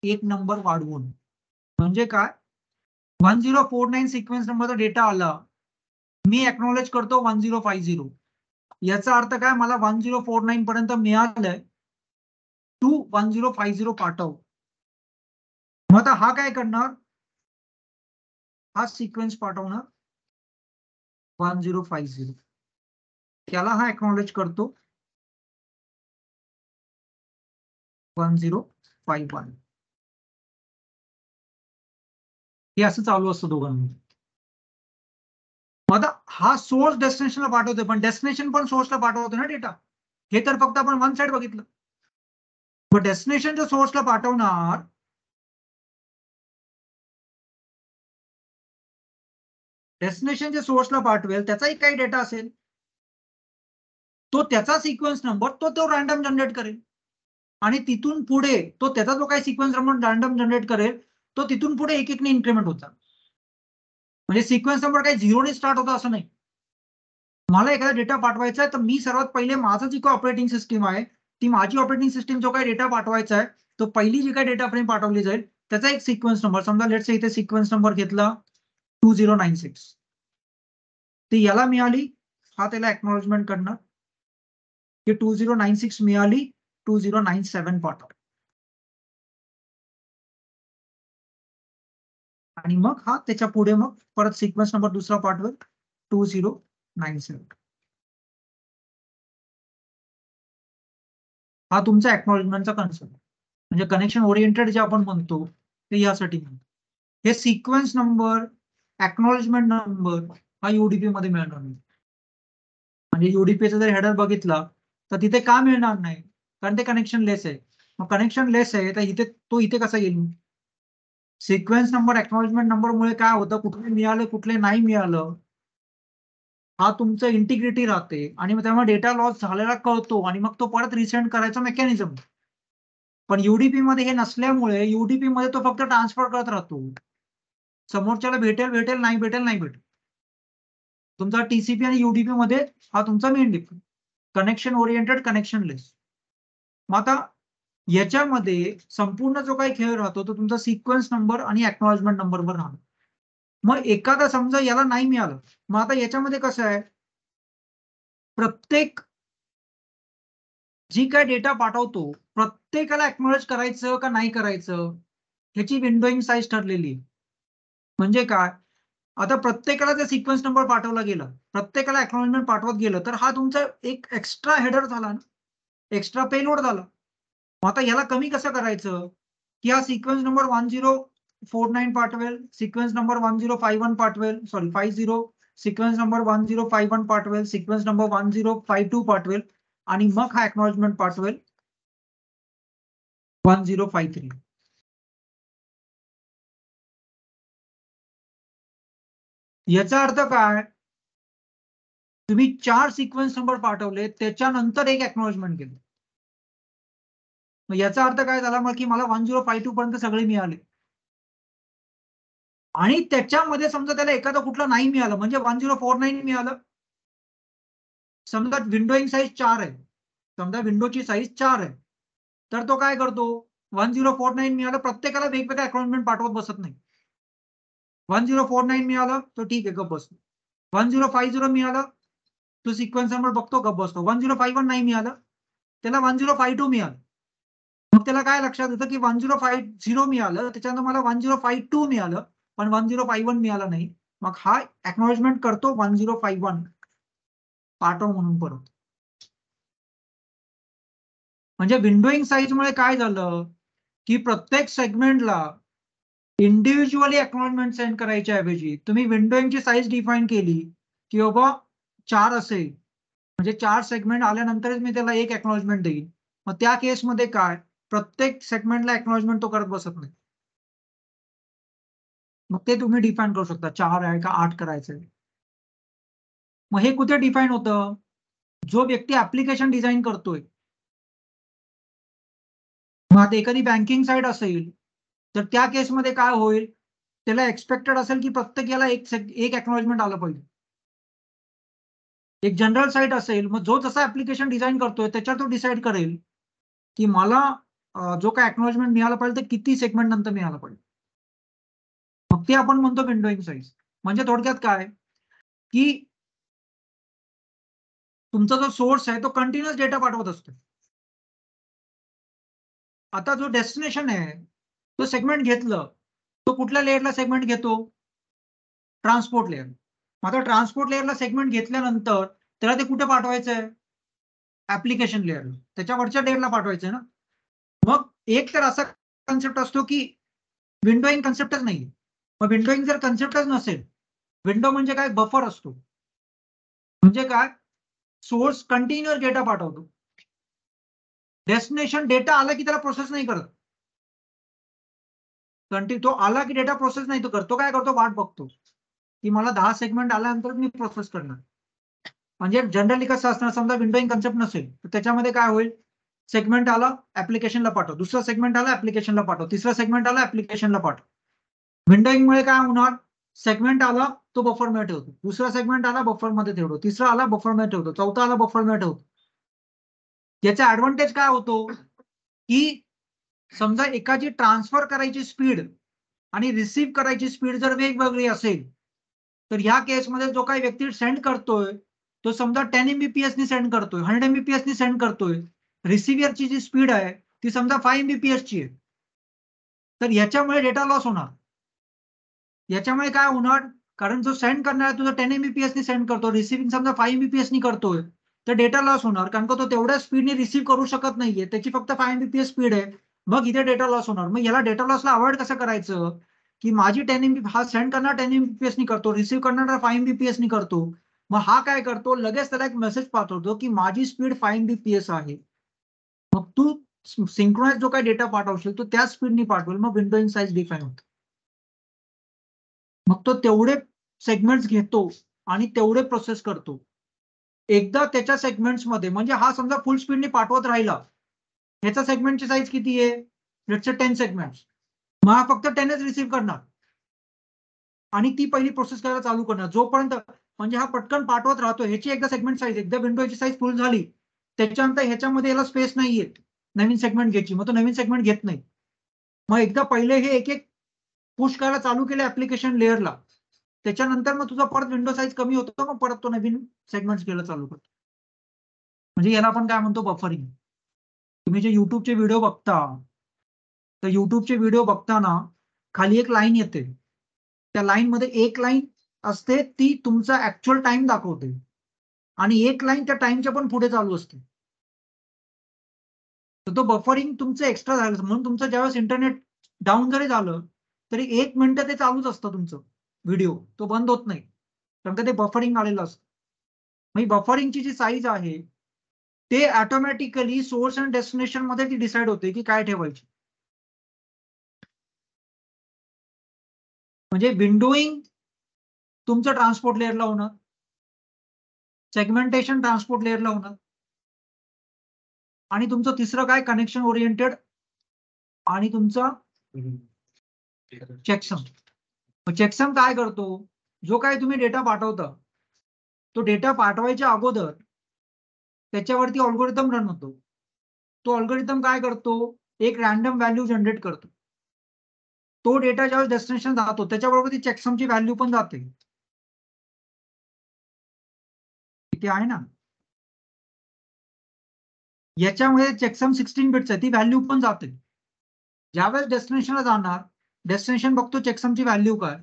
एक नंबर वाढवून. म्हणजे काय, 1049 सिक्वेन्स नंबरचा डेटा आला, मी एक्नॉलेज करतो 1050. याचा अर्थ काय, मला 1049 पर्यंत मिळालंय, तू 1050 पाठव. मग आता हा काय करणार, हा सिक्वेन्स पाठवणार 1050, त्याला हा एक्नॉलेज करतो 1051. हे असं चालू असतं दोघांमध्ये. मग आता हा सोर्स डेस्टिनेशनला पाठवतोय, पण डेस्टिनेशन पण सोर्सला पाठवतोय ना डेटा. हे तर फक्त आपण वन साइड बघितलं. मग डेस्टिनेशनच्या सोर्सला पाठवणार, डेस्टिनेशनच्या सोर्सला पाठवेल, त्याचाही काही डेटा असेल, तो त्याचा सिक्वेन्स नंबर तो रॅन्डम जनरेट करेल. आणि तिथून पुढे तो त्याचा जो काही सिक्वेन्स नंबर रॅन्डम जनरेट करेल तो तिथून पुढे एक एकने इन्क्रीमेंट होता. म्हणजे सिक्वेन्स नंबर काही झिरोने स्टार्ट होता असं नाही. मला एखादा डेटा पाठवायचा आहे तर मी सर्वात पहिले माझं जी काही ऑपरेटिंग सिस्टीम आहे ती माझी ऑपरेटिंग सिस्टीम जो काही डेटा पाठवायचा आहे तो पहिली जी काही डेटा फ्रेम पाठवली जाईल त्याचा एक सिक्वेन्स नंबर, समजा लेट्स इथे सिक्वेन्स नंबर घेतला 2096, ती याला मिळाली, हा त्याला एक्नॉलेजमेंट करणार की 2096 मिळाली, 2097 पाठव. आणि मग हा त्याच्या पुढे मग परत सिक्वेन्स नंबर दुसरा पाठवेल 2097. हा तुमचा एक्नॉलेजमेंटचा कन्सेप्ट. म्हणजे कनेक्शन ओरिएंटेड जे आपण म्हणतो ते यासाठी म्हणतो. हे सिक्वेन्स नंबर, एक्नॉलेजमेंट नंबर हा UDP मध्ये मिळणार नाही. म्हणजे UDPचा जर हेडर बघितला तर तिथे का मिळणार नाही, कारण ते कनेक्शन लेस आहे. मग कनेक्शन लेस आहे तर इथे तो इथे कसा येईल. सिक्वेन्स नंबर, एक्नॉलेजमेंट नंबर मुळे काय होतं, कुठले मिळालं कुठले नाही मिळालं हा तुमचं इंटिग्रिटी राहते आणि मग त्यामुळे डेटा लॉस झालेला कळतो आणि मग तो परत रिसेंड करायचा मेकॅनिझम. पण UDP मध्ये हे नसल्यामुळे UDP मध्ये तो फक्त ट्रान्सफर करत राहतो. समोरच्याला भेटेल नाही भेटेल. तुमचा टीसीपी आणि युडीपी मध्ये हा तुमचा main difference. Connection oriented, connectionless. मग आता याच्यामध्ये संपूर्ण जो काही खेळ राहतो तो तुमचा सिक्वेन्स नंबर आणि एक्नॉलेजमेंट नंबरवर राहतो. मग एखादा समजा याला नाही मिळालं, मग आता याच्यामध्ये कसं आहे, प्रत्येक जी काय डेटा पाठवतो प्रत्येकाला एक्नॉलेज करायचं का नाही करायचं ह्याची विंडोइंग साईज ठरलेली आहे. म्हणजे काय, आता प्रत्येकाला जर सिक्वेन्स नंबर पाठवला गेला, प्रत्येकाला एक्नॉलेजमेंट पाठवत गेलं, तर हा तुमचा एक एक्स्ट्रा हेडर झाला ना, एक्स्ट्रा पेलोड झाला. मग आता याला कमी कसं करायचं, की हा सिक्वेन्स नंबर 1049 पाठवेल, सिक्वेन्स नंबर 1051 पाठवेल, 50, सिक्वेन्स नंबर 1051 पाठवेल, सिक्वेन्स नंबर 1052 पाठवेल आणि मग हा एक्नॉलेजमेंट पाठवेल 1053. याचा अर्थ काय, तुम्ही 4 सिक्वेन्स नंबर पाठवले, त्याच्यानंतर एक एक्नॉलेजमेंट केलं. मग याचा अर्थ काय झाला, मग की मला 1052 पर्यंत सगळे मिळाले आणि त्याच्यामध्ये समजा त्याला एखादं कुठलं नाही मिळालं, म्हणजे 1049 मिळालं. समजा विंडोइंग साईज 4 आहे, समजा विंडोची साईज 4 आहे, तर तो काय करतो, 1049 मिळालं, प्रत्येकाला वेगवेगळं एक्नॉलेजमेंट पाठवत बसत नाही. 1049 मिळालं तो ठीक आहे, गप्प बसतो. 1050 मिळालं तो सिक्वेन्स नंबर बघतो, गप्प बसतो. 1051 नाही मिळालं, त्याला 1052 मिळालं. मग त्याला काय लक्षात येतं की 1050 मिळालं, त्याच्यानंतर मला 1052 मिळालं, पण 1051 मिळालं नाही. मग हा एक्नॉलेजमेंट करतो 1051 पाठव म्हणून परत. म्हणजे विंडोइंग साईजमुळे काय झालं, की प्रत्येक सेगमेंटला इंडिव्हिज्युअली एक्नॉलेजमेंट सेंड करायच्या ऐवजी तुम्ही विंडोइंगची साईज डिफाईन केली की बाबा 4 असेल, म्हणजे 4 सेगमेंट आल्यानंतरच मी त्याला एक एक्नॉलेजमेंट देईन. मग त्या केसमध्ये काय, प्रत्येक सेगमेंटला एक्नॉलेजमेंट तो करत बसत नाही. मग ते तुम्ही डिफाईन करू शकता, 4 आहे का 8 करायचंय. मग हे कुठे डिफाईन होतं, जो व्यक्ती ऍप्लिकेशन डिझाईन करतोय. मग आता एखादी बँकिंग साईट असेल तर त्या केसमध्ये काय होईल, त्याला एक्सपेक्टेड असेल की प्रत्येक याला एक एक्नॉलेजमेंट आलं पाहिजे. एक जनरल साईट असेल, मग जो जसा ऍप्लिकेशन डिझाईन करतोय त्याच्यावर तो डिसाईड करेल की मला जो काय एक्नॉलेजमेंट मिळाला पाहिजे ते किती सेगमेंट नंतर मिळाला पाहिजे. मग ते आपण म्हणतो विंडोइंग साईज. म्हणजे थोडक्यात काय, की तुमचा जो सोर्स आहे तो कंटिन्युअस डेटा पाठवत असतो. आता जो डेस्टिनेशन आहे तो सेगमेंट घेतलं, तो कुठल्या लेअरला सेगमेंट घेतो, ट्रान्सपोर्ट लेअर. आता ट्रान्सपोर्ट लेअरला सेगमेंट घेतल्यानंतर त्याला ते कुठे पाठवायचंय, ऍप्लिकेशन लेअरला, त्याच्यावरच्या लेअरला पाठवायचंय ना. मग एक तर असा कन्सेप्ट असतो की विंडोइंग कन्सेप्टच नाही. मग विंडोइंग जर कन्सेप्टच नसेल, विंडो म्हणजे काय, बफर असतो. म्हणजे काय, सोर्स कंटिन्युअस डेटा पाठवतो, डेस्टिनेशन डेटा आला की त्याला प्रोसेस नाही करत. तो आला की डेटा प्रोसेस नाही तो करतो, काय करतो, वाट बघतो की मला 10 सेगमेंट आल्यानंतर मी प्रोसेस करणार. म्हणजे जनरली कसं असणार, समजा विंडोइंग कन्सेप्ट नसेल तर त्याच्यामध्ये काय होईल, सेगमेंट आला ऍप्लिकेशनला पाठव, दुसरा सेगमेंट आला ऍप्लिकेशनला पाठव, तिसरा सेगमेंट आला ऍप्लिकेशनला पाठव. विंडोइंग मुळे काय होणार, सेगमेंट आला तो बफर मध्ये ठेवतो, दुसरा सेगमेंट आला बफर मध्ये ठेवतो, तिसरा आला बफर मध्ये ठेवतो, चौथा आला बफर मध्ये ठेवतो. याचा ऍडव्हान्टेज काय होतो, की समजा एकाची ट्रान्सफर करायची स्पीड आणि रिसीव्ह करायची स्पीड जर वेगवेगळी असेल, तर ह्या केसमध्ये जो काही व्यक्ती सेंड करतोय तो समजा 10 Mbps नी सेंड करतोय, 100 Mbps नी सेंड करतोय, रिसिव्हरची जी स्पीड आहे ती समजा 5 Mbps ची आहे, तर याच्यामुळे डेटा लॉस होणार. याच्यामुळे काय होणार, कारण जो सेंड करणार तुझा 10 Mbps नी सेंड करतो, रिसिव्हिंग समजा 5 Mbps नी करतोय, तर डेटा लॉस होणार, कारण का तो तेवढ्या स्पीडने रिसीव्ह करू शकत नाहीये, त्याची फक्त 5 Mbps स्पीड आहे. मग इथे डेटा लॉस होणार. मग याला डेटा लॉसला अवॉइड कसं करायचं, की माझी 10 MB हा सेंड करणार 10 Mbps नी करतो, रिसीव्ह करणार 5 Mbps नी करतो. मग हा काय करतो, लगेच त्याला एक मेसेज पाठवतो की माझी स्पीड 5 Mbps आहे. मग तू सिंक्रोनाइज जो काही डेटा पाठवशील तो त्या स्पीडनी पाठवेल, मग विंडोइंग साईज डिफाईन होतो. मग तो तेवढे सेगमेंट्स घेतो आणि तेवढे प्रोसेस करतो. एकदा त्याच्या सेगमेंट्स मध्ये, म्हणजे हा समजा फुल स्पीडने पाठवत राहिला, ह्याचा सेगमेंटची साईज किती आहे, लेट्स से 10 सेगमेंट्स, मग हा फक्त 10च रिसीव्ह करणार. आणि ती पहिली प्रोसेस करायला चालू करणार जोपर्यंत, म्हणजे हा पटकन पाठवत राहतो. ह्याची एकदा सेगमेंट साईज, एकदा विंडोची साईज फुल झाली त्याच्यानंतर ह्याच्यामध्ये याला स्पेस नाहीये नवीन सेगमेंट घ्यायची, मग तो नवीन सेगमेंट घेत नाही. मग एकदा पहिले हे एक एक पुश करायला चालू केले ऍप्लिकेशन लेअरला, त्याच्यानंतर मग तुझा परत विंडो साईज कमी होतो, मग परत तो नवीन सेगमेंट घ्यायला चालू करतो. म्हणजे याला आपण काय म्हणतो, बफरिंग. तुम्ही जे युट्यूबचे व्हिडिओ बघता, तर युट्यूबचे व्हिडिओ बघताना खाली एक लाईन येते, त्या लाईन मध्ये एक लाईन असते ती तुमचा ऍक्च्युअल टाइम दाखवते आणि एक लाईन त्या टाइमच्या पण पुढे चालू असते. तर तो बफरिंग तुमचं एक्स्ट्रा झालं, म्हणून तुमचं ज्यावेळेस इंटरनेट डाऊन जरी झालं तरी 1 मिनिट ते चालूच असतं तुमचं व्हिडिओ, तो बंद होत नाही, कारण का ते बफरिंग आलेलं असतं. म्हणजे बफरिंगची जी साईज आहे ते ऑटोमॅटिकली सोर्स अँड डेस्टिनेशन मध्ये ती डिसाइड होते की काय ठेवायची. म्हणजे विंडोईंग तुमचं ट्रान्सपोर्ट लेअरला होणार, सेगमेंटेशन ट्रान्सपोर्ट लेअरला होणार, आणि तुमचं तिसरं काय, कनेक्शन ओरिएंटेड आणि तुमचा चेकसम. चेकसम काय करतो, जो काय तुम्ही डेटा पाठवता तो डेटा पाठवायच्या अगोदर त्याच्यावरती अल्गोरिदम रन होतो. तो अल्गोरिदम काय करतो, एक रॅन्डम व्हॅल्यू जनरेट करतो. तो डेटा ज्यावेळेस डेस्टिनेशन जातो त्याच्याबरोबर ती चेकसमची व्हॅल्यू पण जाते. इथे आहे ना, याच्यामध्ये चेकसम 16 बिट्स आहे, ती व्हॅल्यू पण जाते. ज्यावेळेस डेस्टिनेशनला जाणार, डेस्टिनेशन बघतो चेकसमची व्हॅल्यू काय,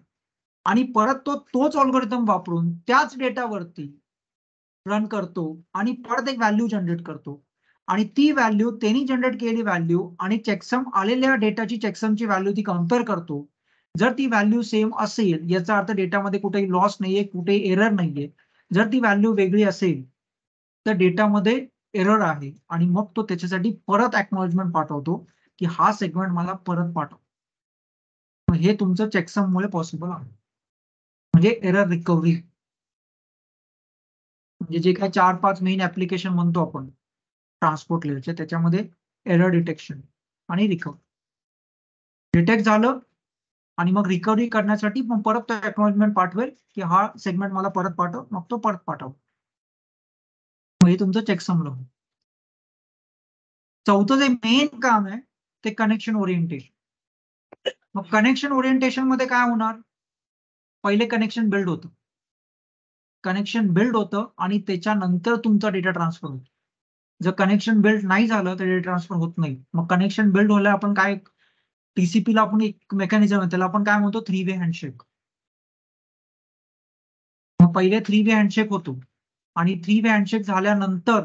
आणि परत तोच अल्गोरिदम वापरून त्याच डेटावरती रन करतो आणि परत एक व्हॅल्यू जनरेट करतो, आणि ती व्हॅल्यू त्यांनी जनरेट केलेली व्हॅल्यू आणि चेकसम आलेल्या डेटाची चेकसमची व्हॅल्यू ती कम्पेअर करतो. जर ती व्हॅल्यू सेम असेल याचा अर्थ डेटामध्ये कुठेही लॉस नाहीये, कुठेही एरर नाहीये. जर ती व्हॅल्यू वेगळी असेल तर डेटामध्ये एरर आहे, आणि मग तो त्याच्यासाठी परत एक्नॉलेजमेंट पाठवतो की हा सेगमेंट मला परत पाठव. हे तुमचं चेकसममुळे पॉसिबल आहे. म्हणजे एरर रिकव्हरी, म्हणजे जे काय 4-5 मेन ऍप्लिकेशन म्हणतो आपण ट्रान्सपोर्ट लेअरचे, त्याच्यामध्ये एरर डिटेक्शन आणि रिकव्हरी. डिटेक्ट झालं आणि मग रिकव्हरी करण्यासाठी मग परत तो एक्नॉलेजमेंट पाठवेल की हा सेगमेंट मला परत पाठव, मग तो परत पाठव. मग हे तुमचं चेकसमला. चौथं जे मेन काम आहे ते कनेक्शन ओरिएंटेशन. मग कनेक्शन ओरिएंटेशन मध्ये काय होणार, पहिले कनेक्शन बिल्ड होतं, कनेक्शन बिल्ड होतं आणि त्याच्यानंतर तुमचा डेटा ट्रान्सफर होतो. जर कनेक्शन बिल्ड नाही झालं तर डेटा ट्रान्सफर होत नाही. मग कनेक्शन बिल्ड व्हायला आपण काय, टीसीपीला आपण एक मेकॅनिझम आहे त्याला आपण काय म्हणतो, 3 वे हँडशेक. मग पहिले 3 वे हँडशेक होतो, आणि 3 वे हँडशेक झाल्यानंतर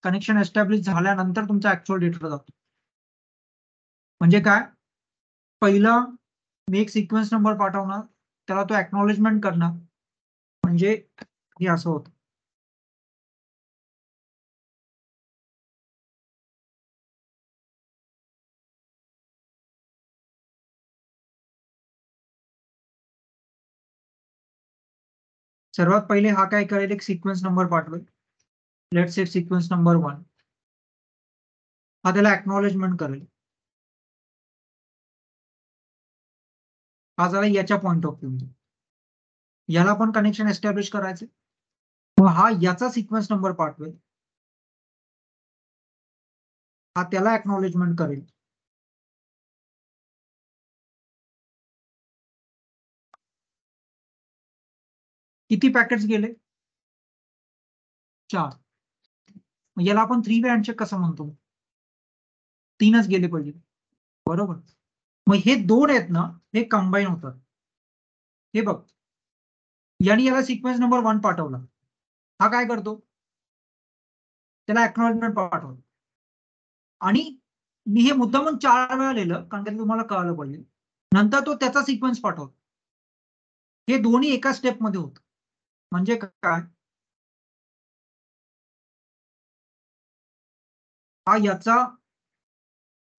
कनेक्शन एस्टॅब्लिश झाल्यानंतर तुमचा ऍक्च्युअल डेटा जातो. म्हणजे काय, पहिला मी एक सिक्वेन्स नंबर पाठवणार, त्याला तो एक्नॉलेजमेंट करणार, म्हणजे हे असं होतं. सर्वात पहिले हा काय करेल, एक सिक्वेन्स नंबर पाठवेल. Let's say sequence number 1. हा त्याला एक्नॉलेजमेंट करेल. हा झाला याच्या पॉइंट ऑफ व्ह्यू. याला पण कनेक्शन एस्टॅब्लिश करायचे, मग हा याचा सिक्वेन्स नंबर पाठवेल. हा त्याला एक्नॉलेजमेंट करेल. किती पॅकेट्स गेले, 4. मग याला आपण 3 वे हँडशेक कसं म्हणतो, 3च गेले पाहिजे, बरोबर. मग हे 2 आहेत ना, हे कंबाईन होतात. हे बघ, याला सिक्वेन्स नंबर 1 पाठवला, हा काय करतो, त्याला एक्नॉलेजमेंट पाठवतो. आणि मी हे मुद्दामून 4 वेळा लिहिलं कारण की तुम्हाला कळालं पाहिजे. नंतर तो त्याचा सिक्वेन्स पाठवतो. हे दोन्ही एका स्टेप मध्ये होत. म्हणजे काय, हा याचा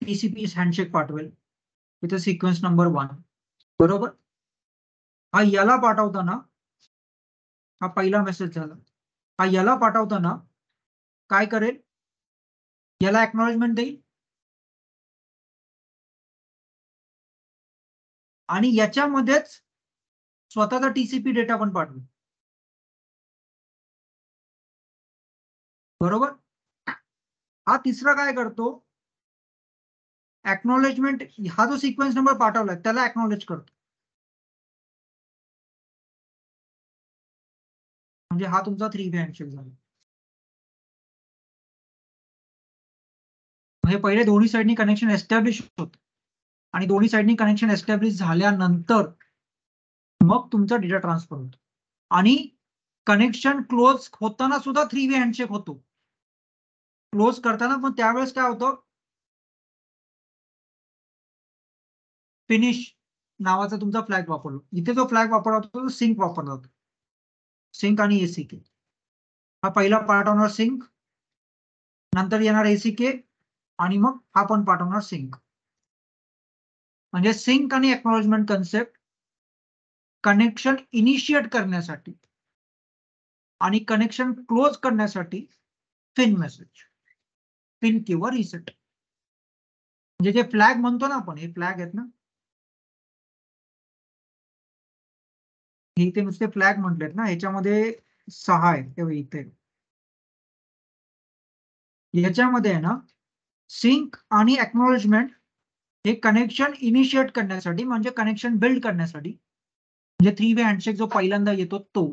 टीसीपी हँडशेक पाठवेल, इथे सिक्वेन्स नंबर 1, बरोबर. हा याला पाठवताना, हा पहिला मेसेज झाला, हा याला पाठवताना काय करेल, याला एक्नॉलेजमेंट देईल, आणि याच्यामध्येच स्वतःचा TCP डेटा पण पाठवेल. बरोबर. हा तिसरा काय करतो, ऍक्नॉलेजमेंट. हा जो सिक्वेन्स नंबर पाठवलाय त्याला ऍक्नॉलेज करतो. म्हणजे हा तुमचा 3 वे हँडशेक झाला. म्हणजे पहिले दोन्ही साईडनी कनेक्शन एस्टॅब्लिश होत आणि दोन्ही साईडनी कनेक्शन एस्टॅब्लिश झाल्यानंतर मग तुमचा डेटा ट्रान्सफर होतो. आणि कनेक्शन क्लोज होताना सुद्धा 3 वे हँडशेक होतो. क्लोज करताना पण त्यावेळेस काय होतं, फिनिश नावाचा तुमचा फ्लॅग वापरलो. इथे जो फ्लॅग वापरला होता तो सिंक वापरला होता. सिंक आणि ACK. हा पहिला पाठवणार सिंक, नंतर येणार ACK आणि मग हा पण पाठवणार सिंक. म्हणजे सिंक आणि एक्नॉलेजमेंट कन्सेप्ट कनेक्शन इनिशिएट करण्यासाठी आणि कनेक्शन क्लोज करण्यासाठी फिन मेसेज, फिन किंवा रिसेट. म्हणजे जे फ्लॅग म्हणतो ना आपण, हे फ्लॅग आहेत ना, हे इथे नुसते फ्लॅग म्हटलेत ना, ह्याच्यामध्ये 6 आहेत. तेव्हा इथे याच्यामध्ये आहे ना, सिंक आणि एक्नॉलेजमेंट हे कनेक्शन इनिशिएट करण्यासाठी, म्हणजे कनेक्शन बिल्ड करण्यासाठी, म्हणजे 3 वे हँडशेक जो पहिल्यांदा येतो तो.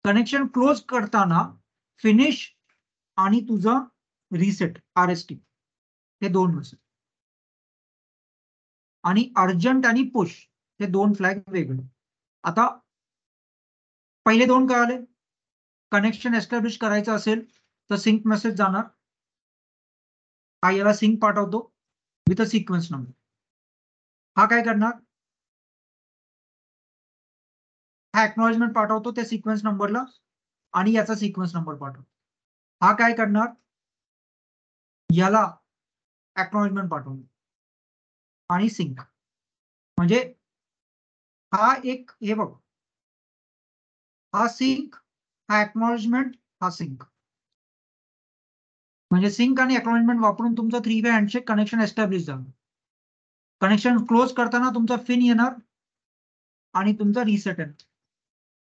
कनेक्शन क्लोज करताना फिनिश आणि तुझं रिसेट RST हे 2 मेसेज. आणि अर्जंट आणि पुश हे 2 फ्लॅग वेगळे. आता पहिले 2 कळाले. कनेक्शन एस्टॅब्लिश करायचं असेल तर सिंक मेसेज जाणार, हा याला सिंक पाठवतो विथ अ सिक्वेन्स नंबर. हा काय करणार, हा एक्नॉलेजमेंट पाठवतो त्या सिक्वेन्स नंबरला आणि याचा सिक्वेन्स नंबर पाठवतो. हा काय करणार, याला एक्नॉलेजमेंट पाठवतो आणि सिंक. म्हणजे हा एक, हे बघ, हा सिंक, हा एक्नॉलेजमेंट, हा सिंक. म्हणजे सिंक आणि एक्नॉलेजमेंट वापरून तुमचं 3 वे हँडशेक कनेक्शन एस्टॅब्लिश झालं. कनेक्शन क्लोज करताना तुमचा फिन येणार आणि तुमचा रिसेट येणार.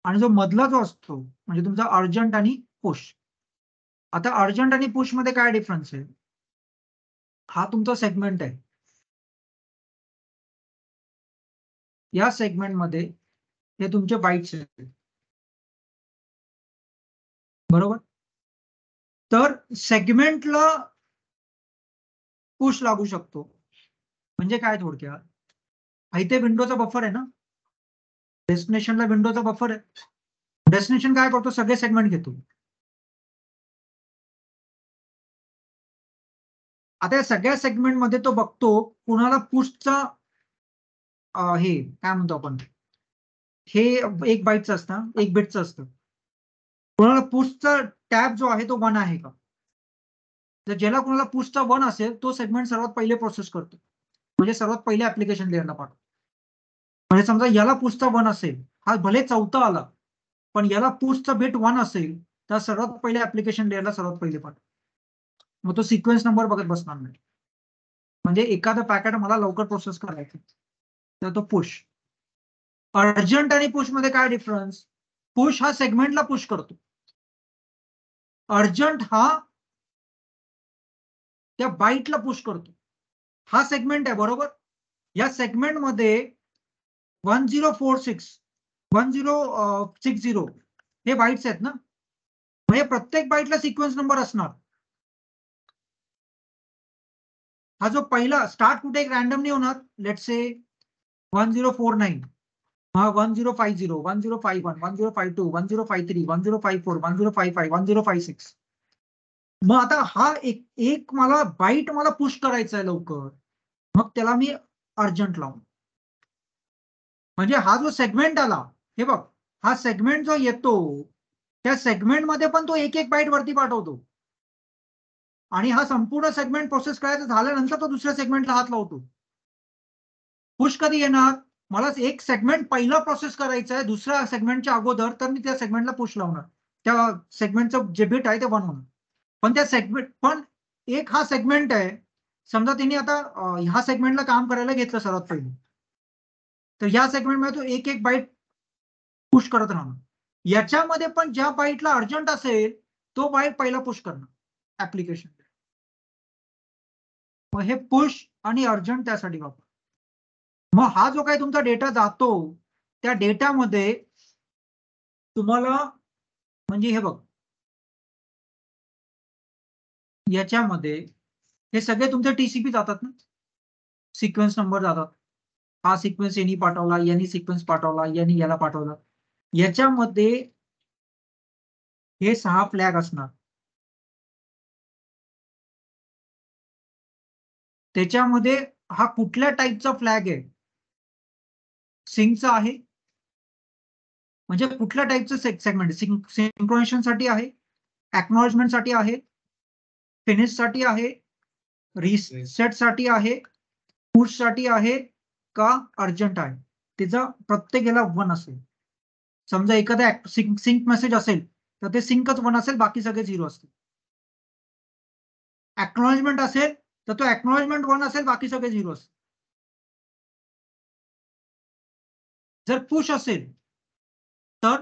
आणि जो मधला जो असतो म्हणजे तुमचा अर्जंट आणि पुश. आता अर्जंट आणि पुश मध्ये काय डिफरन्स आहे, हा तुमचा सेगमेंट आहे. या सेगमेंटमध्ये हे तुमचे बाईट्स आहेत. बरोबर. तर सेगमेंटला पुश लागू शकतो. म्हणजे काय थोडक्यात, इथे विंडोचा बफर आहे ना, डेस्टिनेशनला विंडोचा बफर आहे. डेस्टिनेशन काय करतो, सगळे सेगमेंट घेतो. आता या सगळ्या सेगमेंटमध्ये तो बघतो कुणाला पुशचा हे काय म्हणतो आपण, हे 1 बाईटचं असतं, 1 बिटचं असतं. कुणाला पुशचा टॅब जो आहे तो 1 आहे का. तर ज्याला कुणाला पुशचा 1 असेल तो सेगमेंट सर्वात पहिले प्रोसेस करतो, म्हणजे सर्वात पहिले ऍप्लिकेशन लेअरला पाठवतो. म्हणजे समजा याला पुशचा 1 असेल, हा भले 4था आला पण याला पुशचा बिट 1 असेल तर सर्वात पहिले ऍप्लिकेशन लेअरला सर्वात पहिले पाठवतो. मग तो सिक्वेन्स नंबर बघत बसणार नाही. म्हणजे एखादं पॅकेट मला लवकर प्रोसेस करायचं तर तो पुश. अर्जंट आणि पुश मध्ये काय डिफरन्स, पुश हा सेगमेंटला पुश करतो, अर्जंट हा त्या बाईटला पुश करतो. हा सेगमेंट आहे बरोबर. या सेगमेंटमध्ये 1046 1060 हे बाईट्स आहेत ना, म्हणजे प्रत्येक बाईटला सिक्वेन्स नंबर असणार. हा जो पहिला स्टार्ट कुठे एक रॅन्डमली होणार, लेट्स से 1049, हा 1050 1051 1052 1053 1054 1055 1056. मग आता हा एक मला बाईट मला पुश करायचा आहे लवकर, मग त्याला मी अर्जंट लावून. म्हणजे हा जो सेगमेंट आला, हे बघ, हा सेगमेंट जो येतो त्या सेगमेंटमध्ये पण तो 1 बाईट वरती पाठवतो आणि हा संपूर्ण सेगमेंट प्रोसेस करायचं झाल्यानंतर तो दुसऱ्या सेगमेंटला हात लावतो. पुश कधी येणार, मला एक सेगमेंट पहिला प्रोसेस करायचा आहे दुसऱ्या सेगमेंटच्या अगोदर, तर मी त्या सेगमेंटला पुश लावणार. त्या सेगमेंटचं जे बिट आहे ते 1 होणार. पण त्या सेगमेंट पण एक हा सेगमेंट आहे, समजा त्यांनी आता ह्या सेगमेंटला काम करायला घेतलं सर्वात पहिले, तर ह्या सेगमेंटमध्ये तो 1 बाईट पुश करत राहणार. याच्यामध्ये पण ज्या बाईटला अर्जंट असेल तो बाईट पहिला पुश करणार ऍप्लिकेशन. मग हे पुश आणि अर्जंट त्यासाठी वापर. मग हा जो काही तुमचा डेटा जातो त्या डेटामध्ये तुम्हाला म्हणजे हे बघ याच्यामध्ये हे सगळे तुमचे टीसीपी जातात ना, सिक्वेन्स नंबर जातात. हा सिक्वेन्स यांनी पाठवला, यांनी सिक्वेन्स पाठवला, यांनी याला पाठवला. याच्यामध्ये हे 6 फ्लॅग असणार. त्याच्यामध्ये हा कुठल्या टाईपचा फ्लॅग आहे? सिंकचा आहे म्हणजे कुठल्या टाईपचं सेगमेंट? सिंक्रोनायझेशन साठी आहे, एक्नॉलेजमेंट साठी आहे, फिनिश साठी आहे, रिसेट साठी आहे, पुश साठी आहे का अर्जंट आहे? त्याचा प्रत्येकाला 1 असेल. समजा एखादा सिंक मेसेज असेल तर ते सिंकच 1 असेल, बाकी सगळे 0 असतील. एक्नॉलेजमेंट असेल तर तो एक्नॉलेजमेंट 1 असेल, बाकी सगळे 0 असतील. जर पुश असेल तर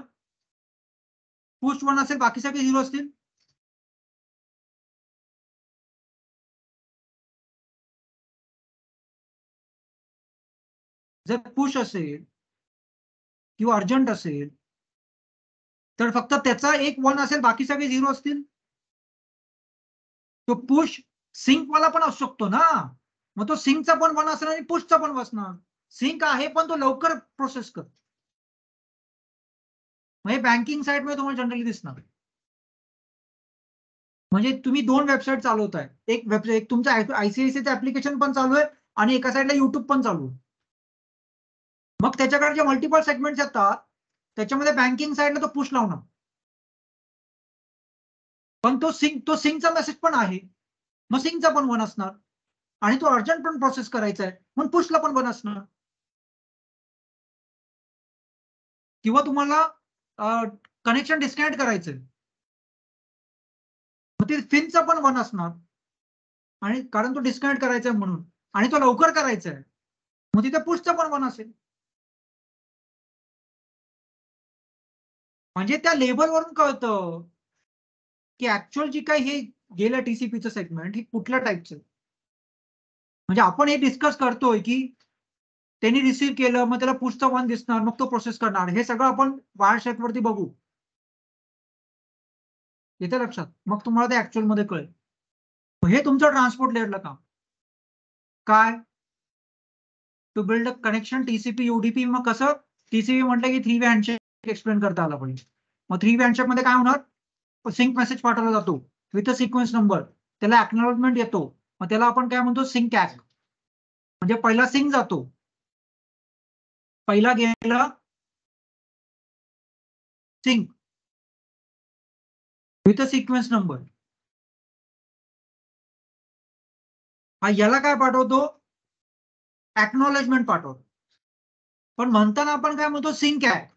पुश 1 असेल, बाकी सगळे 0 असतील. जर पुश असेल किंवा अर्जंट असेल तर फक्त त्याचा एक 1 असेल, बाकी सगळे 0 असतील. तो पुश सिंकवाला पण असू शकतो ना, मग तो सिंकचा पण 1 असणार आणि पुशचा पण असणार. सिंक आहे पण तो लवकर प्रोसेस करतो. म्हणजे बँकिंग साईटमध्ये तुम्हाला जनरली दिसणार. म्हणजे तुम्ही 2 वेबसाईट चालवताय, एक वेबसाईट, एक तुमचं आयसीआयसीआयचं ऍप्लिकेशन पण चालू आहे आणि एका साईडला युट्यूब पण चालू आहे. मग त्याच्याकडे जे मल्टिपल सेगमेंट्स येतात त्याच्यामध्ये बँकिंग साईडला तो पुश लावणार, पण तो सिंकचा मेसेज पण आहे, मग सिंकचा पण 1 असणार आणि तो अर्जंट पण प्रोसेस करायचा आहे म्हणून पुशला पण 1 असणार. किंवा तुम्हाला कनेक्शन डिस्कनेक्ट करायचंय मग ते फिनचा पण 1 असणार आणि कारण तो डिस्कनेक्ट करायचा आहे म्हणून आणि तो लवकर करायचा आहे मग तिथे पुशचा पण 1 असेल. म्हणजे त्या लेबलवरून कळतं की ऍक्च्युअल जी काही हे गेलं टीसीपीचं सेगमेंट हे कुठल्या टाईपचं. म्हणजे आपण हे डिस्कस करतोय की त्यांनी रिसीव्ह केलं मग त्याला पुशचा 1 दिसणार मग तो प्रोसेस करणार, हे सगळं आपण वायर शेट वरती बघू. येते लक्षात? मग तुम्हाला ते ऍक्च्युअल मध्ये कळेल. हे तुमचं ट्रान्सपोर्ट लेअरला काम काय? To build a connection TCP UDP. मग कसं? टीसीपी म्हटलं की 3 वे हँडशेक एक्सप्लेन करता आला पाहिजे. मग 3 वे हँडशेक मध्ये काय होणार? सिंक मेसेज पाठवला जातो विथ अ सिक्वेन्स नंबर, त्याला एक्नॉलेजमेंट येतो, मग त्याला आपण काय म्हणतो? Sync ack. म्हणजे पहिला सिंक जातो, पहिला गेला sync with a sequence number. हा याला काय पाठवतो? एक्नॉलेजमेंट पाठवतो. पण म्हणताना आपण काय म्हणतो? Sync ack.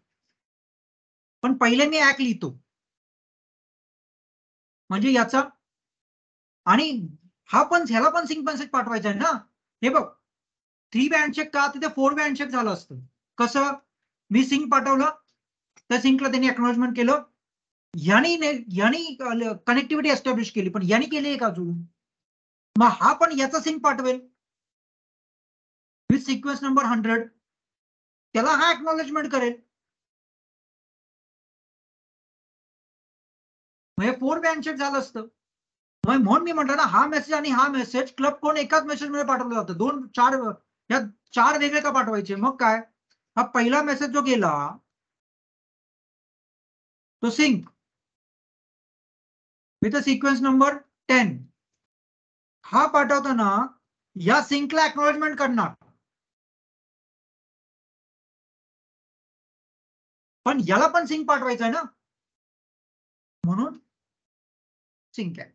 पण पहिले मी ऍक लिहितो म्हणजे याचा, आणि हा पण ह्याला पण सिंक मेसेज पाठवायचा आहे ना. हे बघ 3 वे हँडशेक का तिथे 4 वे हँडशेक झालं असतं. कसं? मी सिंक पाठवलं त्या सिंकला त्यांनी एक्नॉलेजमेंट केलं, यांनी कनेक्टिव्हिटी एस्टॅब्लिश केली, पण यांनी केली का अजून? मग हा पण याचा सिंक पाठवेल विथ सिक्वेन्स नंबर 100, त्याला हा एक्नॉलेजमेंट करेल. म्हणजे 4 वे हँडशेक झालं असतं. म्हणून मी म्हटलं ना, हा मेसेज आणि हा मेसेज क्लब कोण एकाच मेसेज मध्ये पाठवलं जातं. 4 वेगळे का पाठवायचे? मग काय? हा पहिला मेसेज जो गेला तो सिंक विथ सिक्वेन्स नंबर 10, हा पाठवताना या सिंकला एक्नॉलेजमेंट करणार, पण याला पण सिंक पाठवायचा आहे ना, म्हणून सिंक ऍक.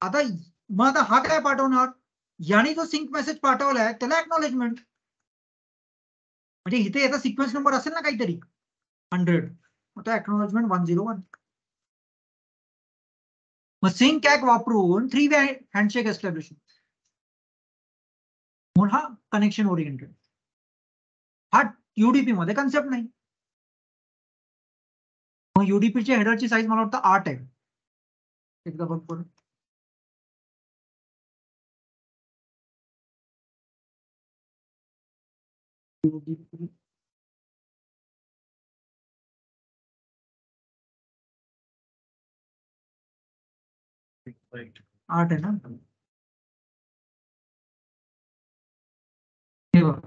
आता हा काय पाठवणार? याने जो सिंक मेसेज पाठवलाय त्याला एक्नॉलेजमेंट, म्हणजे इथे याचा सिक्वेन्स नंबर असेल ना काहीतरी 100, मग तो एक्नॉलेजमेंट 101. मग सिंक ऍक वापरून 3 वे हँडशेक एस्टॅब्लिश, म्हणून हा कनेक्शन ओरिएंटेड. हा युडीपी मध्ये कन्सेप्ट नाही. मग युडीपीच्या हेडरची साईज मला वाटतं 8 आहे. एकदा बघ बरं. UDP. Right. 8 आहे ना. हे बघ,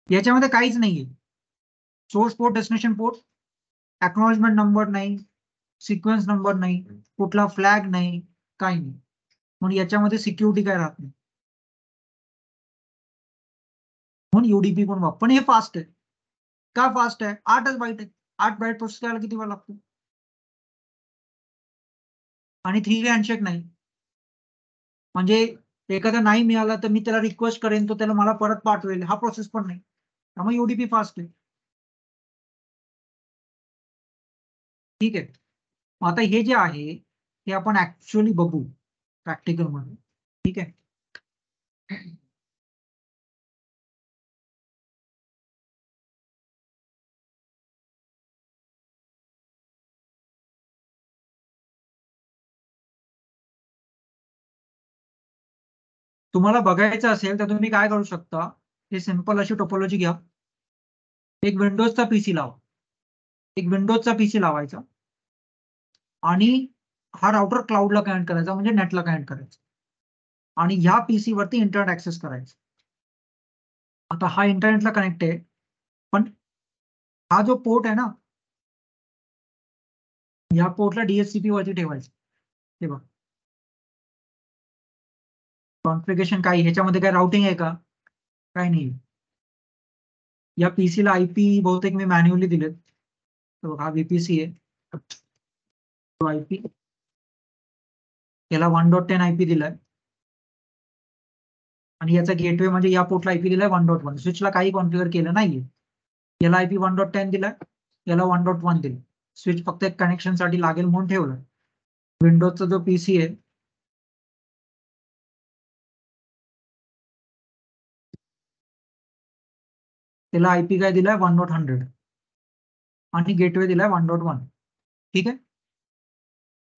याच्यामध्ये काहीच नाहीये. Source port, destination port, acknowledgement number नाही, सिक्वेन्स नंबर नाही, कुठला फ्लॅग नाही, काही नाही. म्हणून याच्यामध्ये सिक्युरिटी काय राहत नाही. म्हणून युडीपी पण वापर. पण हे फास्ट आहे. का फास्ट आहे? 8च बाईट आहे. 8 बाईट प्रोसेस करायला किती वेळ लागतो? आणि 3 वे हँडशेक नाही. म्हणजे एखादा नाही मिळाला तर मी त्याला रिक्वेस्ट करेन, तो त्याला मला परत पाठवेल, हा प्रोसेस पण नाही. त्यामुळे युडीपी फास्ट आहे. ठीक आहे. आता हे जे आहे हे आपण ऍक्च्युअली बघू प्रॅक्टिकल मध्ये. ठीक आहे. तुम्हाला बघायचं असेल तर तुम्ही काय करू शकता, हे सिंपल अशी टोपोलॉजी घ्या. एक विंडोजचा पीसी लावा. एक विंडोजचा पीसी लावायचा आणि हा राउटर क्लाउडला कनेक्ट करायचा, म्हणजे नेटला कनेक्ट करायचा. आणि ह्या पीसी वरती इंटरनेट ऍक्सेस करायचा. आता हा इंटरनेटला कनेक्ट आहे, पण हा जो पोर्ट आहे ना, या पोर्टला डीएचसीपी वरती ठेवायचं. हे बघ, कॉन्फिगरेशन काही ह्याच्यामध्ये काय राउटिंग आहे का? काही नाही. या पीसीला आयपी बहुतेक मी मॅन्युअली दिलेत. तो हा व्हीपीसी आहे. तो आयपी याला 1.10 आयपी दिलाय. आणि याचा गेटवे म्हणजे या पोर्टला आयपी दिलाय 1.1. स्विचला काही कॉन्फिगर केलं नाहीये. याला आयपी 1.10 दिलाय, याला 1.1 दिलाय. स्विच फक्त एक कनेक्शन साठी लागेल म्हणून ठेवलं. विंडोजचा जो पीसी आहे त्याला आयपी काय दिलाय 1.100 आणि गेटवे दिलाय 1.1. ठीक आहे.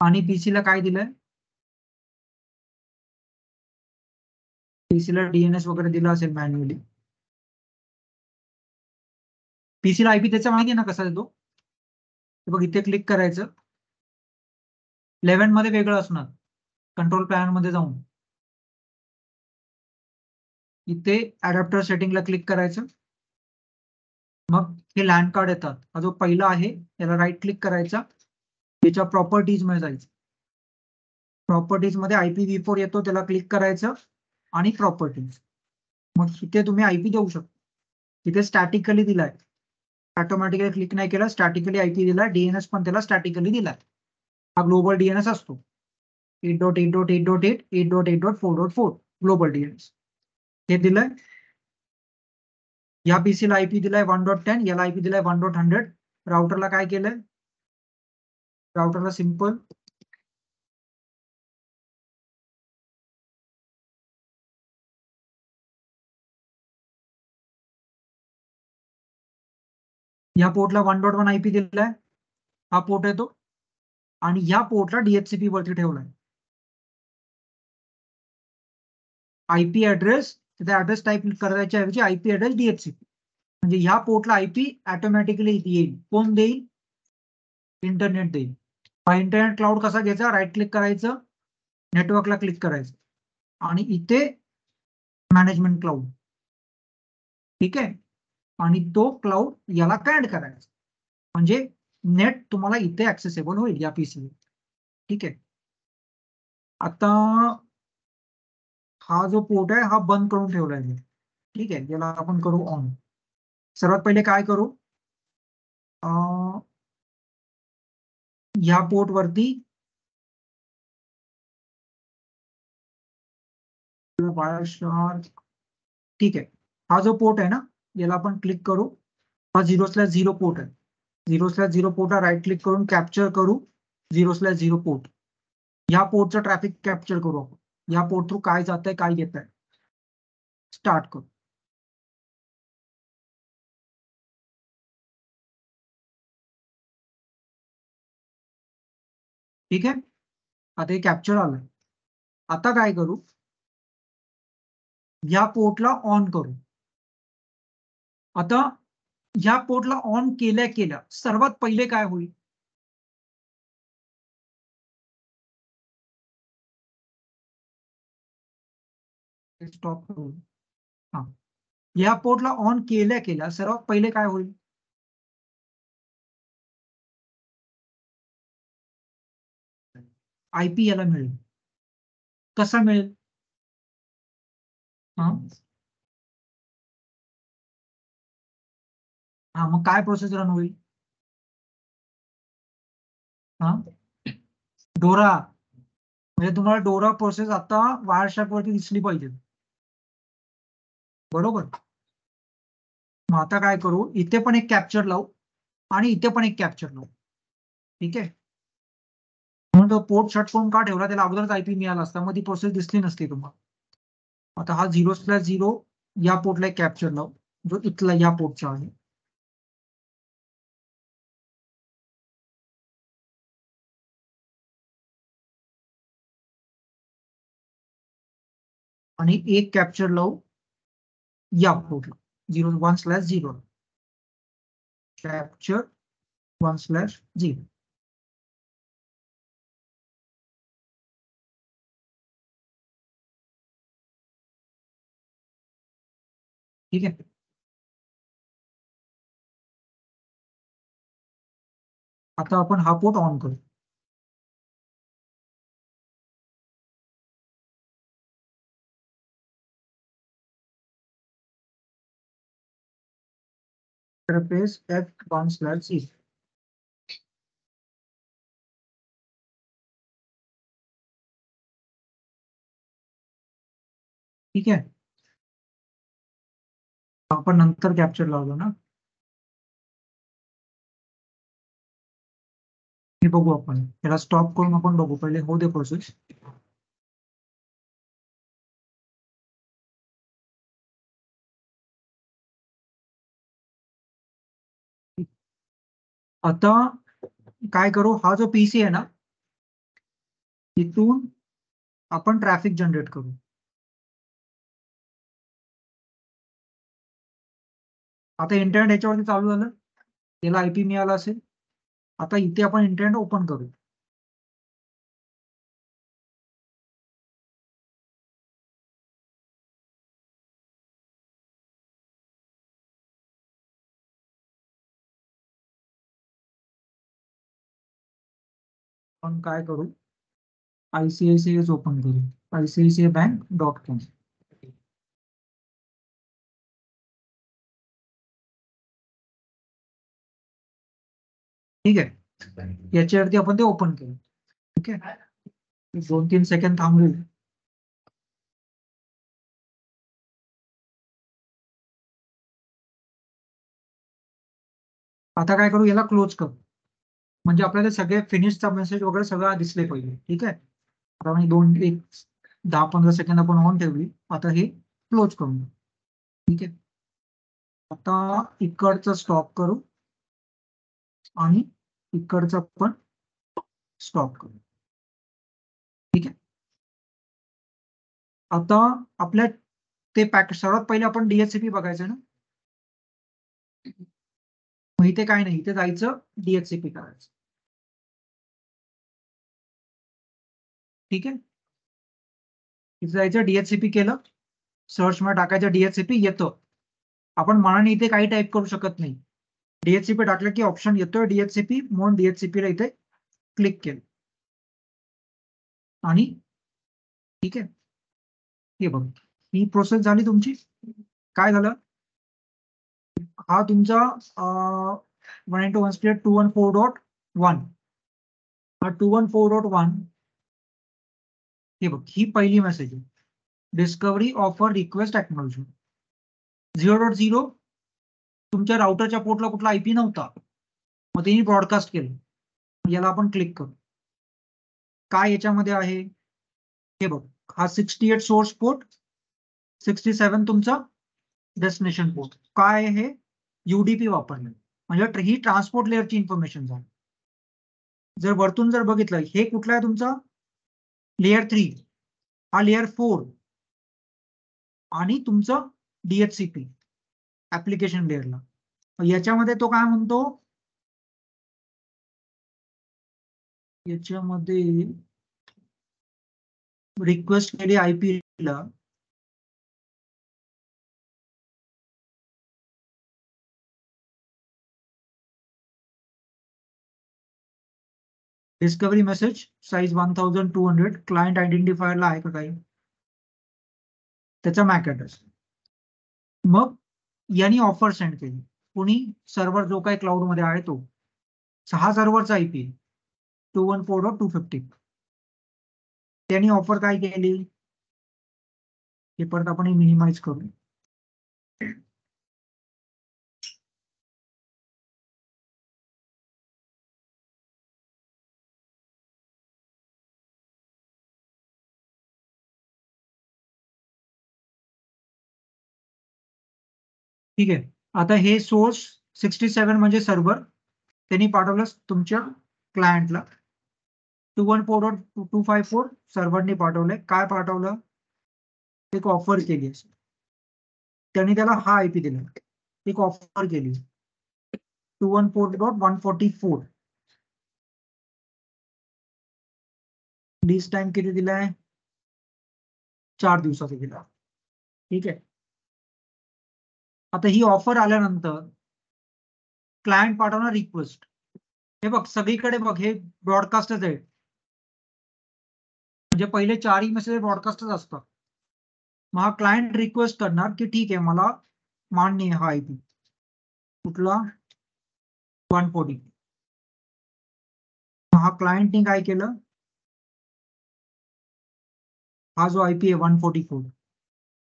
आणि पीसीला काय दिलंय? पीसीला डीएनएस वगैरे दिला असेल मॅन्युअली. पीसीला आयपी त्याचा माहिती आहे ना कसा देतो? बघ, इथे क्लिक करायचं. 11 मध्ये वेगळं असणार. कंट्रोल पॅनल मध्ये जाऊन इथे अडॅप्टर सेटिंगला क्लिक करायचं. मग हे लँड कार्ड येतात. हा जो पहिला आहे याला राईट क्लिक करायचा, त्याच्या प्रॉपर्टीज मध्ये जायचं. प्रॉपर्टीज मध्ये IPv4 येतो, त्याला क्लिक करायचं आणि प्रॉपर्टीज. मग इथे तुम्ही आयपी देऊ शकता. तिथे स्टॅटिकली दिलाय, ऑटोमॅटिकली क्लिक नाही केला, स्टॅटिकली आयपी दिलाय. डीएनएस पण त्याला स्टॅटिकली दिलाय. हा ग्लोबल डीएनएस असतो. 8.8.8.8 8.8.4.4 ग्लोबल डीएनएस हे दिलंय. या पीसीला आयपी दिलाय 1.10, याला आयपी दिलाय 1.100. राउटरला काय केलंय? राउटरला सिंपल या पोर्टला 1.1 आयपी दिलाय. हा पोर्ट येतो आणि या पोर्टला डीएचसीपी वरती ठेवलाय. आयपी ऍड्रेस, तिथे ऍड्रेस टाईप करायच्या ऐवजी आयपी ऍड्रेस डीएचसीपी. म्हणजे ह्या पोर्टला आयपी ऑटोमॅटिकली येईल. कोण देईल? इंटरनेट देईल. हा इंटरनेट क्लाउड कसा घ्यायचा? राईट क्लिक करायचं, नेटवर्कला क्लिक करायचं आणि इथे मॅनेजमेंट क्लाउड. ठीक आहे. आणि तो क्लाउड याला कनेक्ट करायचा, म्हणजे नेट तुम्हाला इथे ऍक्सेसेबल होईल या पीसीवर. ठीक आहे. आता हा जो पोर्ट आहे हा बंद करून ठेवलाय मी. ठीक आहे. याला आपण करू ऑन. सर्वात पहिले काय करू? ह्या पोर्ट वरती ठीक आहे. हा जो पोर्ट आहे ना, याला आपण क्लिक करू. हा 0/0 पोर्ट आहे. 0/0 पोर्टला राईट क्लिक करून कॅप्चर करू 0/0 पोर्ट. या पोर्टचं ट्रॅफिक कॅप्चर करू आपण. या पोर्ट थ्रू काय जात आहे, काय येत आहे. स्टार्ट करू. ठीक आहे. आता हे कॅप्चर आलं. आता काय करू, या पोर्टला ऑन करू. आता या पोर्टला ऑन केल्या केल्या सर्वात पहिले काय होईल, स्टॉप करू. हा, या पोर्टला ऑन केल्या केल्या सर्वात पहिले काय होईल, आयपी याला मिळेल. कसा मिळेल, हा हा मग काय प्रोसेस रन होईल, हा डोरा. म्हणजे तुम्हाला डोरा प्रोसेस आता वायरशॅप वरती दिसली पाहिजे, बरोबर. मग आता काय करू, इथे पण एक कॅप्चर लावू आणि इथे पण एक कॅप्चर लावू. ठीक आहे. म्हणून तो पोर्ट शट करून का ठेवला, त्याला अगोदरच आयपी मिळाला असता, मग ती प्रोसेस दिसली नसती तुम्हाला. आता हा 0/0 या पोर्टला एक कॅप्चर लावू, जो इथला या पोर्टचा आहे. आणि एक कॅप्चर लावू या पोर्टला 1/0 कॅप्चर 1/0. ठीक आहे. आता आपण हा पोर्ट ऑन करू. Interface F1/0. ठीक आहे. आपण नंतर कॅप्चर लावलो ना, हे बघू आपण. त्याला स्टॉप करून आपण बघू, पहिले होऊ दे प्रोसेस. आता काय करू, हा जो पीसी आहे ना, इथून आपण ट्रॅफिक जनरेट करू. आता इंटरनेट याच्यावरती चालू झालं, त्याला आयपी मिळाला असेल. आता इथे आपण इंटरनेट ओपन करू. आपण काय करू, ICICI ओपन करू, ICICIbank.com. ठीक आहे. याच्यावरती आपण ते ओपन केलं. ठीक आहे. 2-3 सेकंड थांबू. आता काय करू, याला क्लोज करू. म्हणजे आपल्याला सगळे फिनिशचा मेसेज वगैरे सगळं दिसले पाहिजे. ठीक आहे. आता मी 10-15 सेकंद आपण ऑन ठेवली. आता हे क्लोज करून. ठीक आहे. आता इकडचं स्टॉप करू आणि इकडचं पण स्टॉप करू. ठीक आहे. आता आपल्या ते पॅकेट सर्वात पहिले आपण DHCP बघायचं ना. मग इथे काय नाही, इथे जायचं DHCP करायचं. ठीक आहे. इथे जायचं DHCP केलं, सर्च मध्ये टाकायचं DHCP येतं. आपण मनाने इथे काही टाईप करू शकत नाही. DHCP टाकलं की ऑप्शन येतोय DHCP, म्हणून DHCP ला इथे क्लिक केलं. आणि ठीक आहे, हे बघ, ही प्रोसेस झाली तुमची. काय झालं, हा तुमचा 1×1 हा 214.1. हे बघ, ही पहिली मेसेज आहे, डिस्कवरी ऑफर रिक्वेस्ट एक्नॉलेजमेंट. 0.0 तुमच्या राउटरच्या पोर्टला कुठला आयपी नव्हता, मग त्यांनी ब्रॉडकास्ट केलं. याला आपण क्लिक करू. काय याच्यामध्ये आहे, हे बघ, हा 68 सोर्स पोर्ट, 67 तुमचा डेस्टिनेशन पोर्ट. काय हे UDP वापरलं, म्हणजे ही ट्रान्सपोर्ट लेअरची इन्फॉर्मेशन झाली. जर वरतून जर बघितलं, हे कुठला आहे तुमचा लेअर 3, हा लेअर 4 आणि तुमचं DHCP ऍप्लिकेशन लेअरला. याच्यामध्ये तो काय म्हणतो, याच्यामध्ये रिक्वेस्ट केली IP ला, डिस्कवरी मेसेज साईज 1200, क्लायंट आयडेंटिफायरला आहे का काही, त्याचा मॅक ऍड्रेस. मग यांनी ऑफर सेंड केली, कोणी, सर्व्हर जो काही क्लाउड मध्ये आहे तो, 6 सर्व्हरचा IP 214.250. त्यांनी ऑफर काय केली, हे परत आपण मिनिमाइज करू. ठीक आहे. आता हे सोर्स 67 म्हणजे सर्व्हर, त्यांनी पाठवलं तुमच्या क्लायंटला. 214.254 सर्व्हरने पाठवलंय. काय पाठवलं, एक ऑफर केली असेल, त्यांनी त्याला हा IP दिला, एक ऑफर केली 214.144. रिलीज टाइम किती दिलाय, 4 दिवसाचा दिला. ठीक आहे. आता ही ऑफर आल्यानंतर क्लायंट पाठवणार रिक्वेस्ट. हे बघ सगळीकडे बघ, हे ब्रॉडकास्टच आहे, म्हणजे पहिले 4ही मेसेज ब्रॉडकास्टच असतात. मग हा क्लायंट रिक्वेस्ट करणार की ठीक आहे, मला मान्य आहे हा IP कुठला 140. हा क्लायंटने काय केलं, हा जो IP आहे 144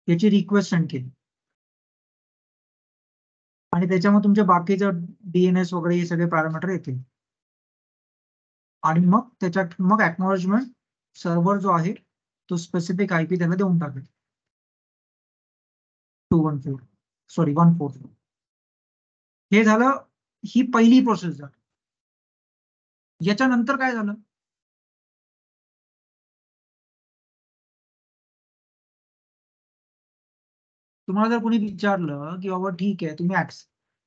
त्याची रिक्वेस्ट सेंड केली, आणि त्याच्यामध्ये तुमचे बाकीचं DNS वगैरे हे सगळे पॅरामीटर येतील. आणि मग त्याच्यात मग ऍक्नॉलेजमेंट सर्व्हर जो आहे तो स्पेसिफिक IP त्याला देऊन टाकेल 214, सॉरी 144. हे झालं, ही पहिली प्रोसेस झाली. याच्यानंतर काय झालं, तुम्हाला जर कोणी विचारलं की बाबा ठीक आहे,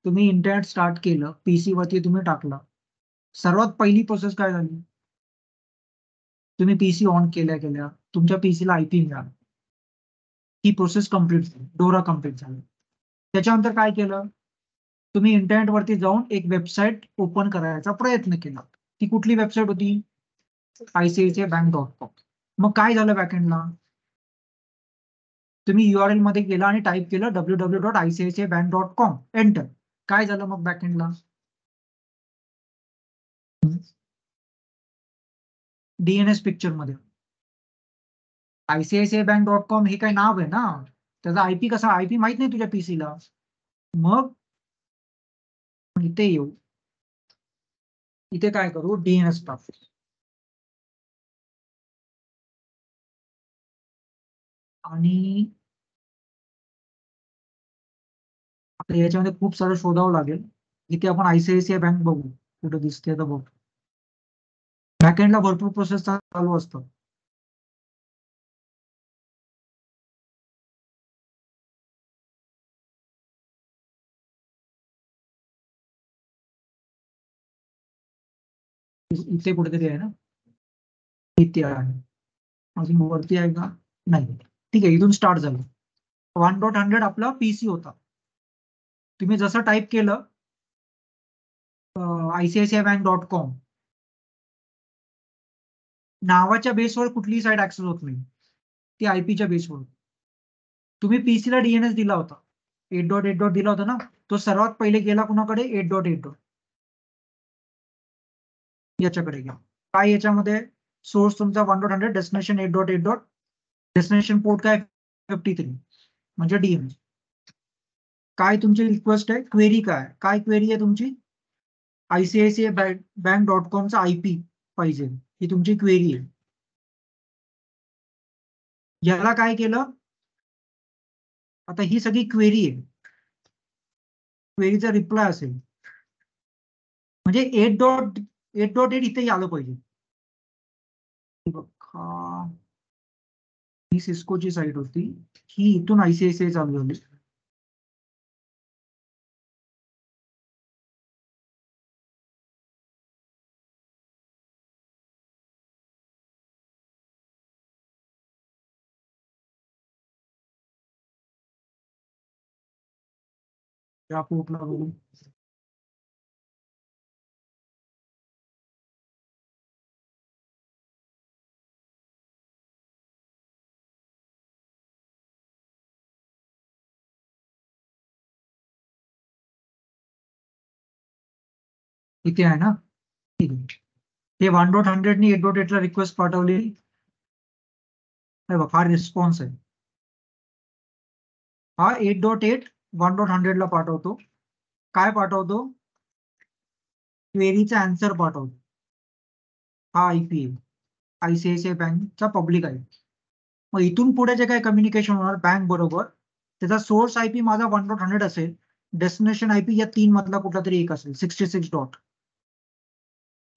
तुम्ही इंटरनेट स्टार्ट केलं, PC वरती तुम्ही टाकलं, सर्वात पहिली प्रोसेस काय झाली, तुम्ही PC ऑन केल्या तुमच्या PC ला IP मिळाला, ही प्रोसेस कम्प्लीट झाली, डोरा कम्प्लीट झाली. त्याच्यानंतर काय केलं, तुम्ही इंटरनेट वरती जाऊन एक वेबसाईट ओपन करायचा प्रयत्न केला. ती कुठली वेबसाईट होती, ICICIbank.com. मग काय झालं बॅकएंडला, तुम्ही URL मध्ये गेला आणि टाईप केलं www.ICICIbank.com, एंटर. काय झालं मग बॅकएंडला, DNS पिक्चर मध्ये ICICIbank.com हे काय नाव आहे ना, त्याचा IP कसा, IP माहित नाही तुझ्या PC ला. मग इथे येऊ, इथे काय करू, DNS टाकू, आणि आता याच्यामध्ये खूप सारं शोधावं लागेल. इथे आपण ICICI बँक बघू, कुठे दिसते तर बघू. बॅकएंडला भरपूर प्रोसेस चालू असतात. इथे कुठेतरी आहे ना, इथे आहे, अजून वरती आहे का, नाही. ठीक आहे, इथून स्टार्ट झालं. 1.100 आपला PC होता. तुम्ही जसं टाईप केलं ICICIbank.com, नावाच्या बेसवर कुठलीही साईट ऍक्सेस होत नाही, ती IPच्या बेसवर. तुम्ही PC ला DNS दिला होता, 8.8. दिला होता ना, तो सर्वात पहिले गेला कुणाकडे, 8.8. याच्याकडे घ्या. काय याच्यामध्ये सोर्स तुमचा 1.100, डेस्टिनेशन 8.8. डेस्टिनेशन पोर्ट काय 53, म्हणजे DNS. काय तुमची रिक्वेस्ट आहे, क्वेरी काय क्वेरी आहे तुमची, ICICIbank.com चा IP पाहिजे, ही तुमची क्वेरी आहे. याला काय केलं, आता ही सगळी क्वेरी आहे, क्वेरीचा रिप्लाय असेल, म्हणजे 8. 8.8 इथेही आलं पाहिजे. बघा, ही सिस्कोची साईट होती, ही इथून ICICI चालू झाली. या पोर्टला बघू. इथे आहे ना, ठीक आहे. हे 1.100 नी 8.8 ला रिक्वेस्ट पाठवली. हा रिस्पॉन्स आहे. हा 8.8 1.100 ला पाठवतो. काय पाठवतो? क्वेरीचा आन्सर पाठवतो. हा IP आहे, ICICI बँकचा पब्लिक आहे. मग इथून पुढे जे काही कम्युनिकेशन होणार बँक बरोबर, त्याचा सोर्स IP माझा 1.100 असेल, डेस्टिनेशन IP या 3 मधला कुठला तरी एक असेल, 66 डॉट.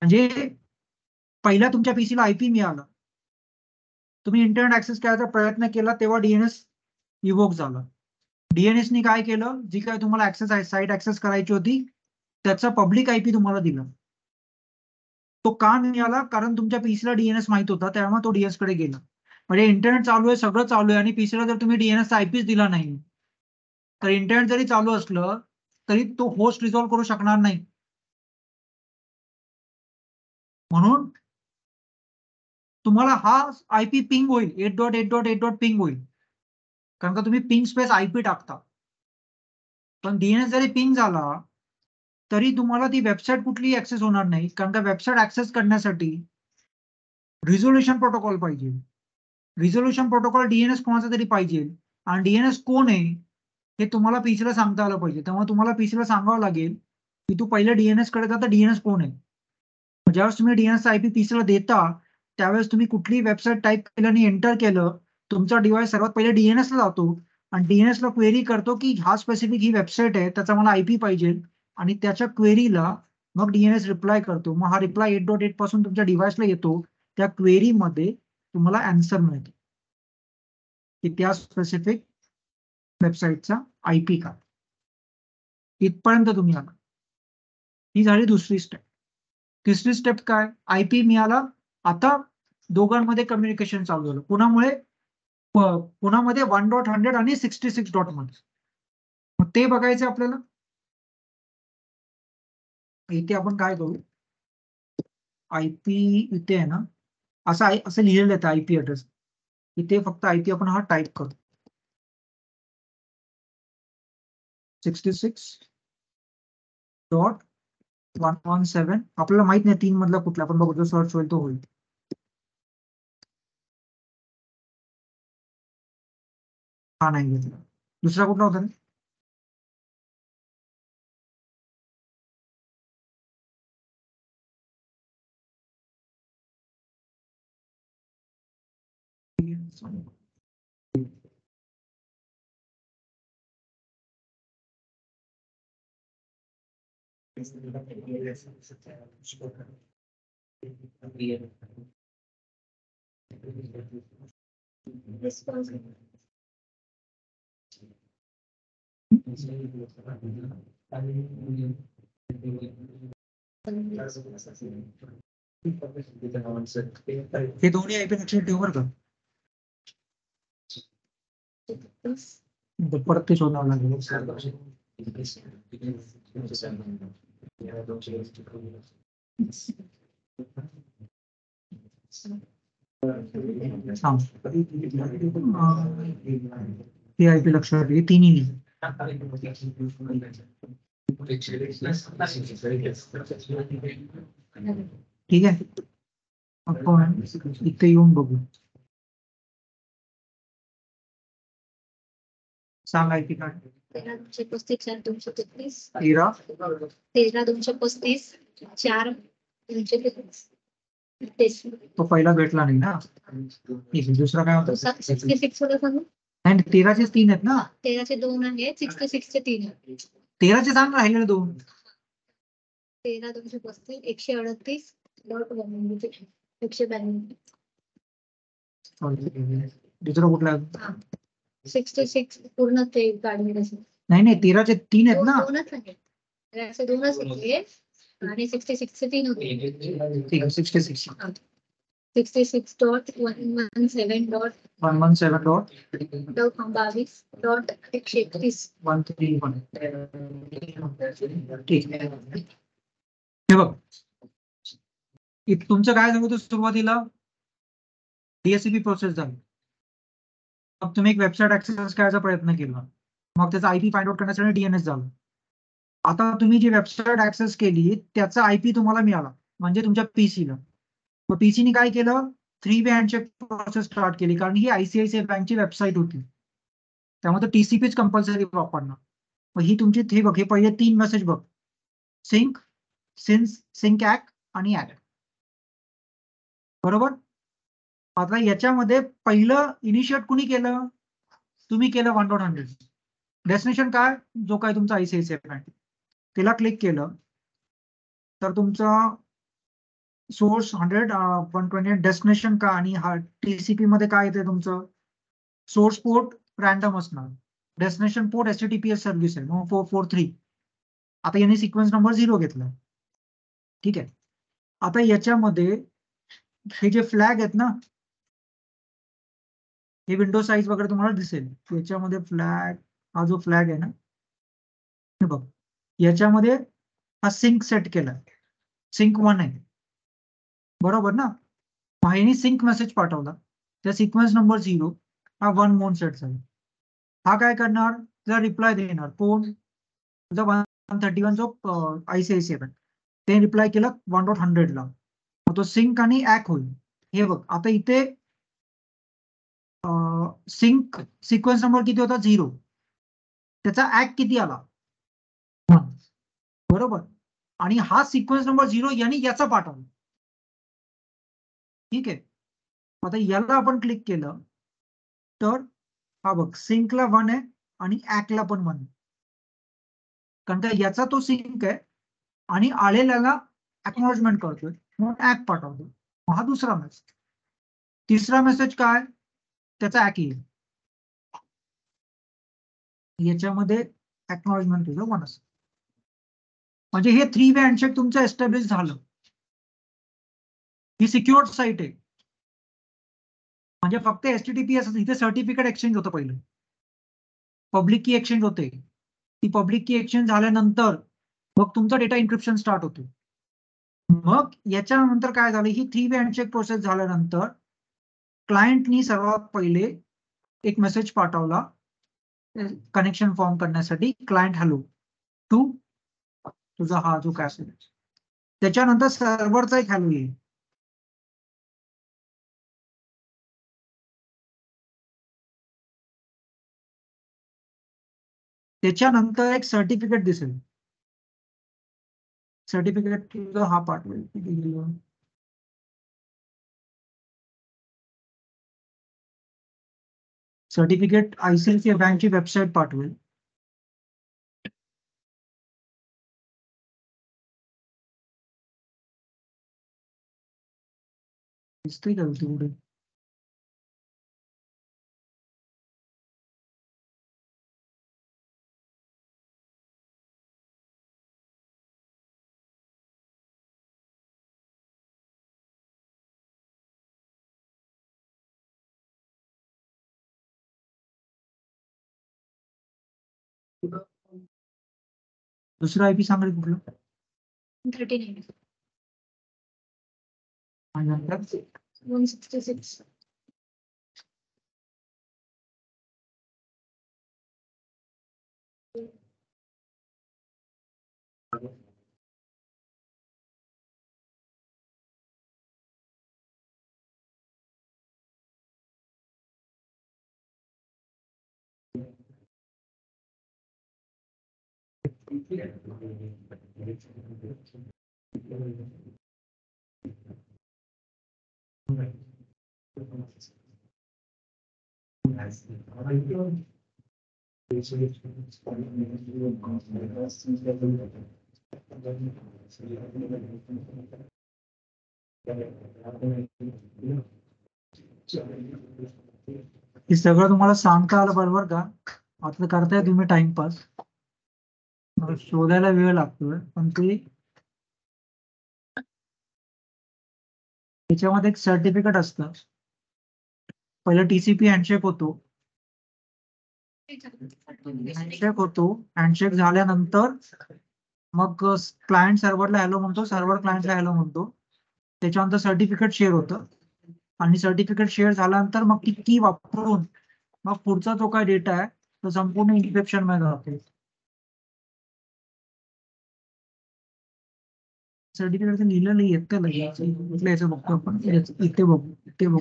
म्हणजे पहिला तुमच्या पीसीला IP मिळाला, तुम्ही इंटरनेट ऍक्सेस करायचा प्रयत्न केला, तेव्हा DNS इव्होक झाला. DNS नी काय केलं, जी काय तुम्हाला ऍक्सेस आहे, साईट ऍक्सेस करायची होती, त्याचा पब्लिक IP तुम्हाला दिला. तो का मिळाला? कारण तुमच्या पीसीला DNS माहित होता, त्यामुळे तो DNS कडे गेला. म्हणजे इंटरनेट चालू आहे, सगळं चालू आहे, आणि पीसीला जर तुम्ही DNS IPच दिला नाही, तर इंटरनेट जरी चालू असलं तरी तो होस्ट रिझॉल्व्ह करू शकणार नाही. म्हणून तुम्हाला हा IP पिंग होईल, 8.8.8. पिंग होईल, कारण का तुम्ही पिंग स्पेस IP टाकता. पण DNS जरी पिंग झाला तरी तुम्हाला ती वेबसाईट कुठलीही ऍक्सेस होणार नाही, कारण का वेबसाईट ऍक्सेस करण्यासाठी रिझोल्युशन प्रोटोकॉल पाहिजे. रिझोल्युशन प्रोटोकॉल DNS कोणाचा तरी पाहिजे, आणि DNS कोण आहे हे तुम्हाला पीसीला सांगता आलं पाहिजे. त्यामुळे तुम्हाला पीसीला सांगावं लागेल की तू पहिले DNS कडे जा, तर DNS कोण आहे. ज्यावेळेस तुम्ही DNS IP पीसीला देता, त्यावेळेस तुम्ही कुठलीही वेबसाईट टाईप केलं आणि एंटर केलं, तुमचा डिव्हाइस सर्वात पहिले DNS ला जातो, आणि DNS ला क्वेरी करतो की हा स्पेसिफिक ही वेबसाईट आहे, त्याचा मला IP पाहिजे, आणि त्याच्या क्वेरीला मग DNS रिप्लाय करतो. मग हा रिप्लाय 8.8 पासून तुमच्या डिव्हाइसला येतो. त्या क्वेरीमध्ये तुम्हाला आन्सर मिळतो की त्या स्पेसिफिक वेबसाईटचा IP काय. इथपर्यंत तुम्ही आला. ही झाली दुसरी स्टेप. तिसरी स्टेप काय? IP मिळाला, आता दोघांमध्ये कम्युनिकेशन चालू झालं. पुण्यामध्ये 1.100 आणि 66 डॉट मध्ये. मग ते बघायचं आपल्याला. इथे आपण काय करू, IP इथे आहे ना, असं लिहिलेलं आहे IP ऍड्रेस. इथे फक्त IP आपण हा टाईप करू, 66.117. आपल्याला माहित नाही 3 मधला कुठला, आपण बघू, सर्च होईल तो होईल. हा नाही घेतला. दुसरा कुठला होता? हे दोन्ही IP लक्षात ठेव बरं का. परत ते शोधावं लागेल. ते IP लक्षात ठेव, तिन्ही. ठीक आहे, आपण इथे येऊन बघू. सांगा IP काय. 13,235 13 13,235 4,233. तो पहिला भेटला नाही ना. ठीक आहे, दुसरा काय होता? 66 होता सांगू. आणि 13चे 3 आहेत ना. 13चे 2 आहेत, 66 चे 3 आहेत. 13चे सांग, राहिलेले 2. 13,235 138.1 192. दुसरा कुठला? 66 पूर्ण ते काढून असेल. नाही 13चे 3 आहेत ना. दोनच आहेत. असे दोनच होते आणि 66 चे 3 होते. 66 66.117.22.131. ठीक आहे. हे बघ, तुमचं काय झालं होतं सुरुवातीला? DHCP प्रोसेस झाली. मग तुम्ही एक वेबसाईट ऍक्सेस करायचा प्रयत्न केला, मग त्याचा IP फाइंड आउट करण्यासाठी DNS झालं. आता तुम्ही जी वेबसाईट ऍक्सेस केली त्याचा IP तुम्हाला मिळाला, म्हणजे तुमच्या पीसीला. मग पीसीने काय केलं? 3 वे हँडशेक प्रोसेस स्टार्ट केली, कारण ही ICICI बँकची वेबसाईट होती. त्यामुळे TCPच कंपल्सरी वापरणं. मग ही तुमची हे बघ, हे पहिले 3 मेसेज बघ: सिंक, सिंक ऍक आणि ऍक. बरोबर. आता याच्यामध्ये पहिलं इनिशिएट कुणी केलं? तुम्ही केलं 1.100. डेस्टिनेशन काय? जो काय तुमचा ICICI बँक, तिला क्लिक केलं तर तुमचा सोर्स 100 128 डेस्टिनेशन का, आणि हा TCP मध्ये काय येते तुमचं? सोर्स पोर्ट रॅन्डम असणार, डेस्टिनेशन पोर्ट HTTPS सर्व्हिस आहे, मग 443. आता याने सिक्वेन्स नंबर 0 घेतला. ठीक आहे. आता याच्यामध्ये हे जे फ्लॅग आहेत ना, हे विंडो साईज वगैरे तुम्हाला दिसेल. याच्यामध्ये फ्लॅग, हा जो फ्लॅग आहे ना, हे बघ, याच्यामध्ये हा सिंक सेट केलाय, सिंक 1 आहे. बरोबर ना. ह्याने सिंक मेसेज पाठवला, त्या सिक्वेन्स नंबर 0 हा 1 म्हणून सेट झाला. हा काय करणार? त्याला रिप्लाय देणार. कोण? तुझा 131 जो ICICI बँक, ते रिप्लाय केला 1.100 ला. मग तो सिंक आणि ऍक होईल. हे बघ, आता इथे सिंक सिक्वेन्स नंबर किती होता? 0. त्याचा ऍक किती आला? 1. बरोबर. आणि हा सिक्वेन्स नंबर 0 यांनी याचा पाठवला. ठीक आहे. आता याला आपण क्लिक केलं तर हा बघ, सिंकला 1 आहे आणि ऍकला पण 1. कारण का याचा तो सिंक आहे आणि आलेल्याला अॅक्नॉलेजमेंट करतोय, म्हणून ऍक पाठवतो. हा दुसरा मेसेज. तिसरा मेसेज काय? त्याचा ऍक येईल. याच्यामध्ये अॅक्नॉलेजमेंट तुझं 1 असतं. म्हणजे हे 3 वे हँडशेक तुमचं एस्टॅब्लिश झालं. ही सिक्युअर्ड साईट आहे. म्हणजे फक्त HTTPS, इथे सर्टिफिकेट एक्सचेंज होतं पहिलं, पब्लिक की एक्सचेंज होते. ती पब्लिक की एक्सचेंज झाल्यानंतर मग तुमचा डेटा इन्क्रिप्शन स्टार्ट होतो. मग याच्यानंतर काय झालं? ही 3 वे हँडशेक प्रोसेस झाल्यानंतर क्लायंटनी सर्वात पहिले एक मेसेज पाठवला कनेक्शन फॉर्म करण्यासाठी, क्लायंट हॅलो टू तुझा हा जो काय असेल. त्याच्यानंतर सर्व्हरचा एक हॅलो येईल. त्याच्यानंतर एक सर्टिफिकेट दिसेल. सर्टिफिकेट तुझा हा पाठवेल. सर्टिफिकेट ICICI बँकची वेबसाईट पाठवेल. दिसतंय का तेवढे? दुसरा IP सांगेल कुठलं? 39. आणि नंतर 166. हे सगळं तुम्हाला सांगता आलं बरोबर का? आता करताय तुम्ही टाइमपास, शोधायला वेळ लागतोय, पण ते त्याच्यामध्ये एक सर्टिफिकेट असतं. पहिलं TCP हँडशेक होतो. हँडशेक झाल्यानंतर मग क्लायंट सर्व्हरला हॅलो म्हणतो, सर्व्हर क्लायंटला हॅलो म्हणतो. त्याच्यानंतर सर्टिफिकेट शेअर होतं, आणि सर्टिफिकेट शेअर झाल्यानंतर मग ती की वापरून मग पुढचा जो काय डेटा आहे तो संपूर्ण इन्क्रिप्शन मध्ये जातो. सर्टिफिकेट लिहिलेलं येतं लगेच, कुठल्या याचं बघतो आपण, इथे बघू, इथे बघू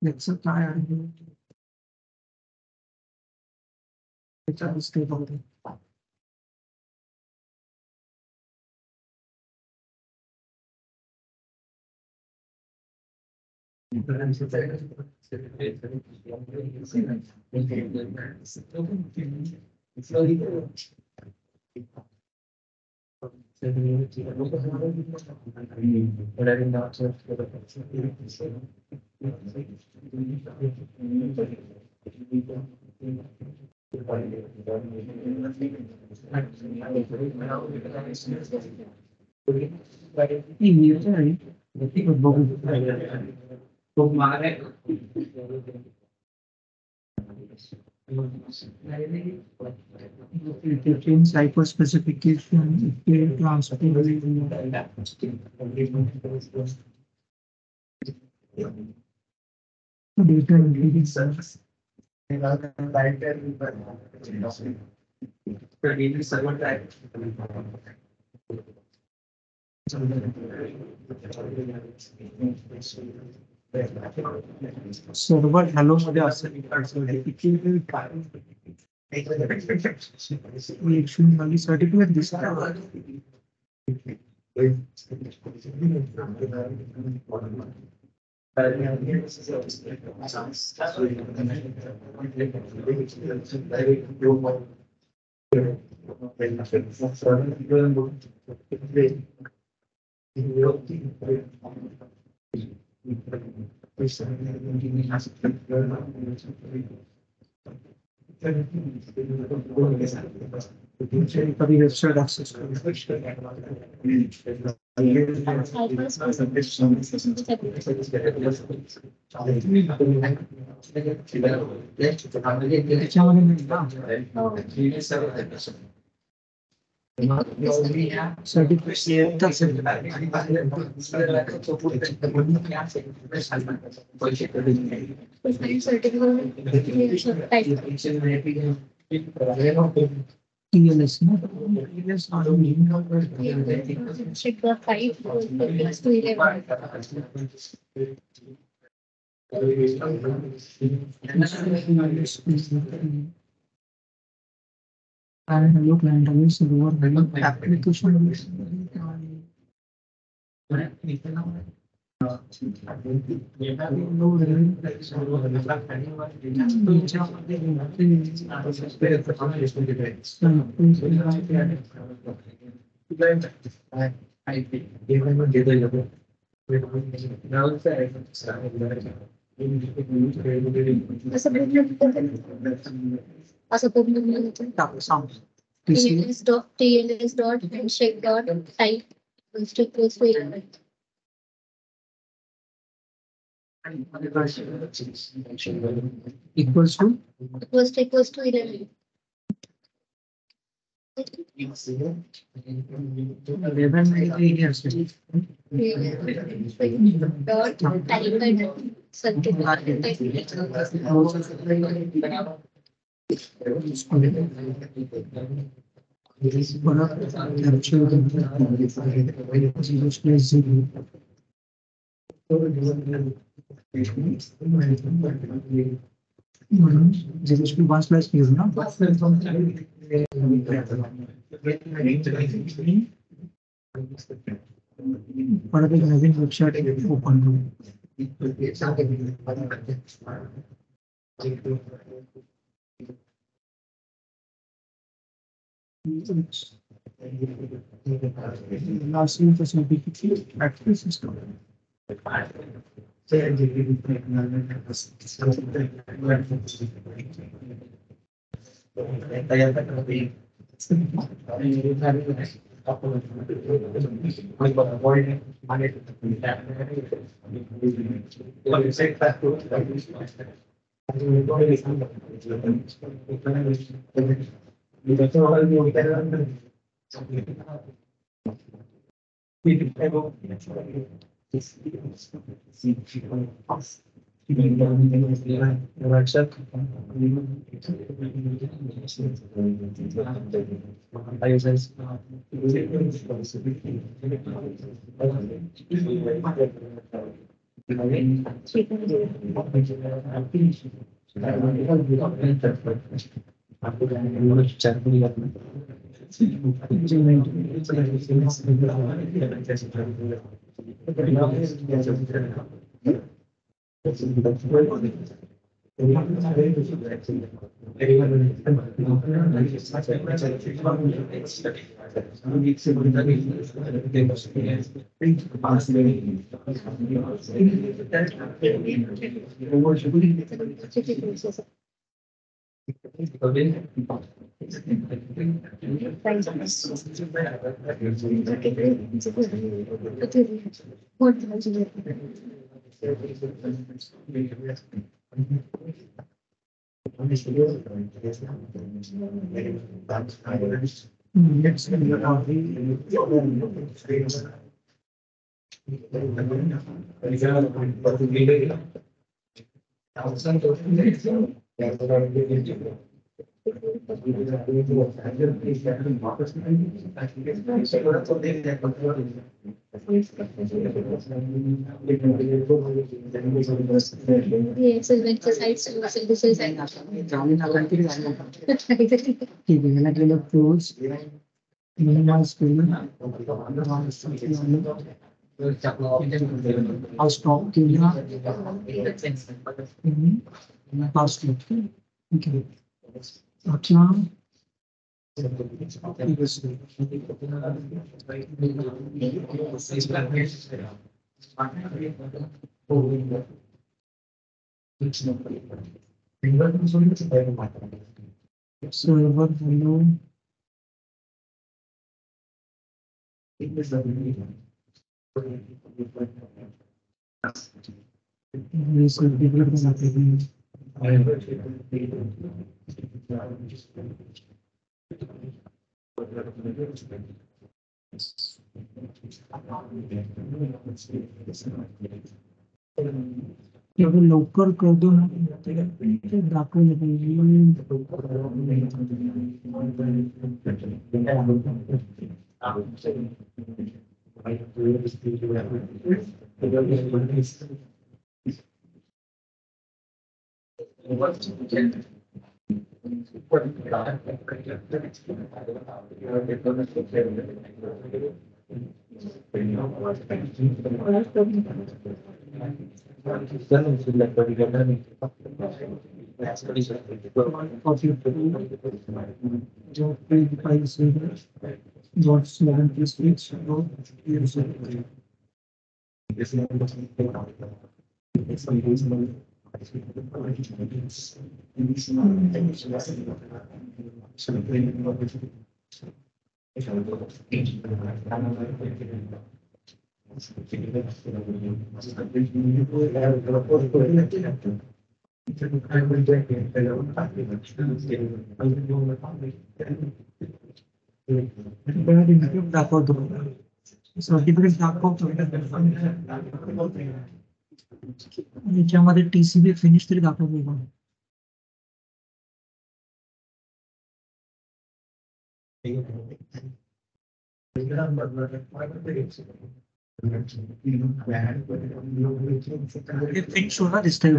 याचं काय आहे. त्याच्यात दिसतंय बघू. Cipher specification, transfer. Data intelligence. Server hello मध्ये असेल सर्टिफिकेट दिसत. कधी website access TLS, no? TLS check the 5 plus to 11. And hello client, hello server, hello application. TLS dot handshake dot type equals to 11. Equals to 11. 11 years. Dot type and circuit. Zero to 1 plus 0, no? What are the having website open? Last year facility factory system. Server volume. एवढं लवकर करतो ना ते दाखवलं दाखवतो certificate दाखवतो याच्यामध्ये TCB finish तरी दाखवतो का? फिनिश होणार दिसतंय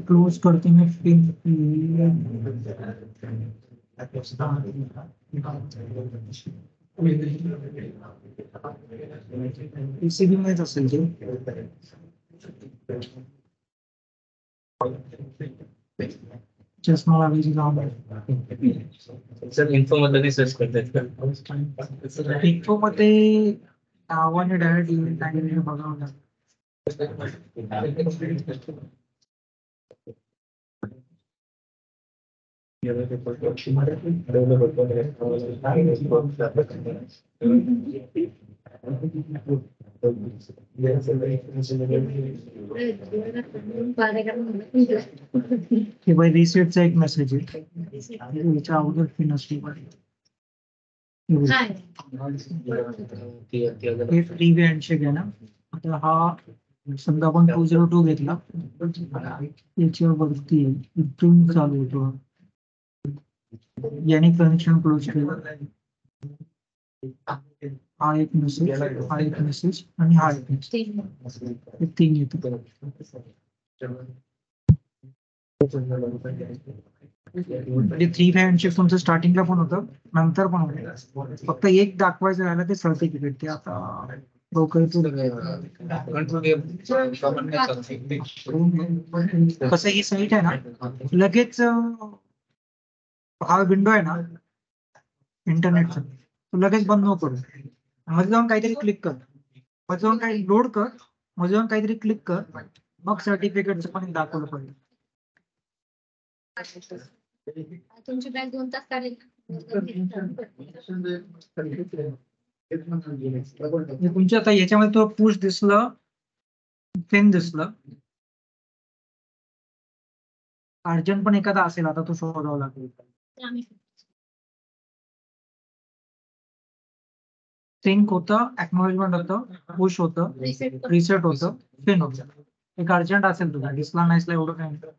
क्लोज करते मैं पीसीबी में असेल ते चष्मा लावायची काम सर इन्फो मध्ये सर्च करतायत इन्फो मध्ये नावाने डायरेक्ट बघावं लागतं. की बाई रिसेटचा एक मेसेज आहे याच्या अगोदर पिन असली पाहिजे. हे फ्री हँडशेक आहे ना. आता हा समजा आपण 202 घेतला याच्यावरती इथून चालू होतो याने कनेक्शन क्लोज केलं. हा एक मेसेज आणि हा एक मेसेज 3 येतो. म्हणजे 3 हँडशेक तुमचं स्टार्टिंगला पण होतं नंतर पण होतं. फक्त एक दाखवायचं राहिलं ते सर्टिफिकेट ते आता कसं ही साईट आहे ना लगेच हा विंडो आहे ना इंटरनेटचा तो लगेच बंद नको करू. मध्ये जाऊन काहीतरी क्लिक कर मध्ये जाऊन काही लोड कर मध्ये जाऊन काहीतरी क्लिक कर मग सर्टिफिकेटचं पण दाखवलं पाहिजे. तुमची बॅग 2 तास काढेल. तुमच्या आता याच्यामध्ये तो पुश दिसलं पेन दिसलं अर्जंट पण एखादा असेल आता तो शोधावा लागेल. सिंक होतं ऍक्नॉलेजमेंट होतं पुश होतं रिसेट होतं पेन होतं. एक अर्जंट असेल तुझा दिसला नाहीसला एवढं काही नाही.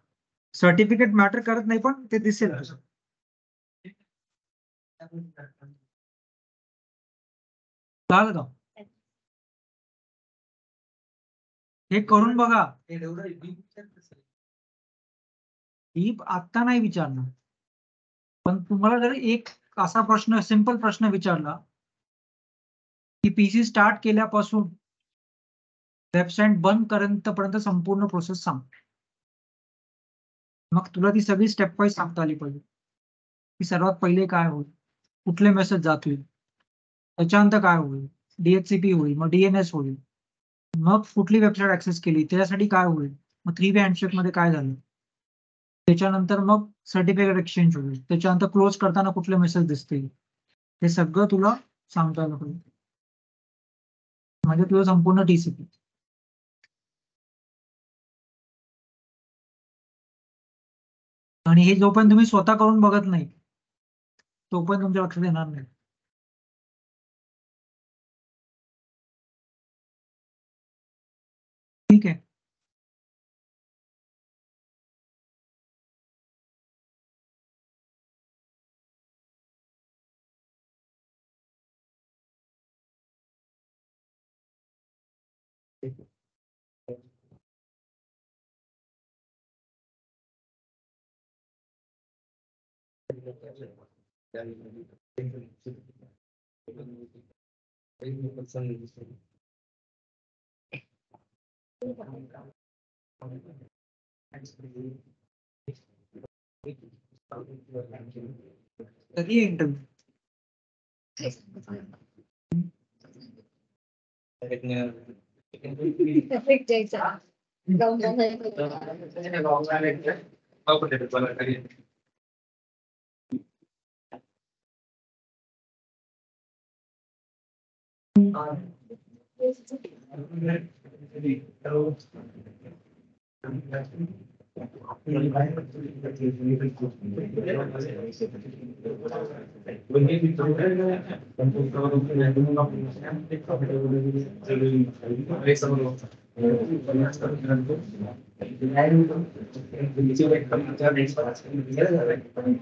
सर्टिफिकेट मॅटर करत नाही पण ते दिसेल तुझं. कळालं का हे करून बघा. ही आत्ता नाही विचारणार पण तुम्हाला जर एक असा प्रश्न सिंपल प्रश्न विचारला की पीसी स्टार्ट केल्यापासून वेबसाईट बंद पर्यंत संपूर्ण प्रोसेस सांग. मग तुला ती सगळी स्टेप वाईज सांगता आली पाहिजे की सर्वात पहिले काय होईल कुठले मेसेज जातील त्याच्यानंतर काय होईल DHCP होईल मग DNS होईल मग कुठली वेबसाईट ऍक्सेस केली त्याच्यासाठी काय होईल मग 3-way हँडशेक मध्ये काय झालं त्याच्यानंतर मग सर्टिफिकेट एक्सचेंज होईल त्याच्यानंतर क्लोज करताना कुठले मेसेज दिसतील हे सगळं तुला सांगता आलं पाहिजे. म्हणजे तुझं संपूर्ण TCP आणि हे जोपर्यंत तुम्ही स्वतः करून बघत नाही तोपर्यंत तुमच्या लक्षात येणार नाही. ठीक आहे. कधी इंटरव्ह्यू When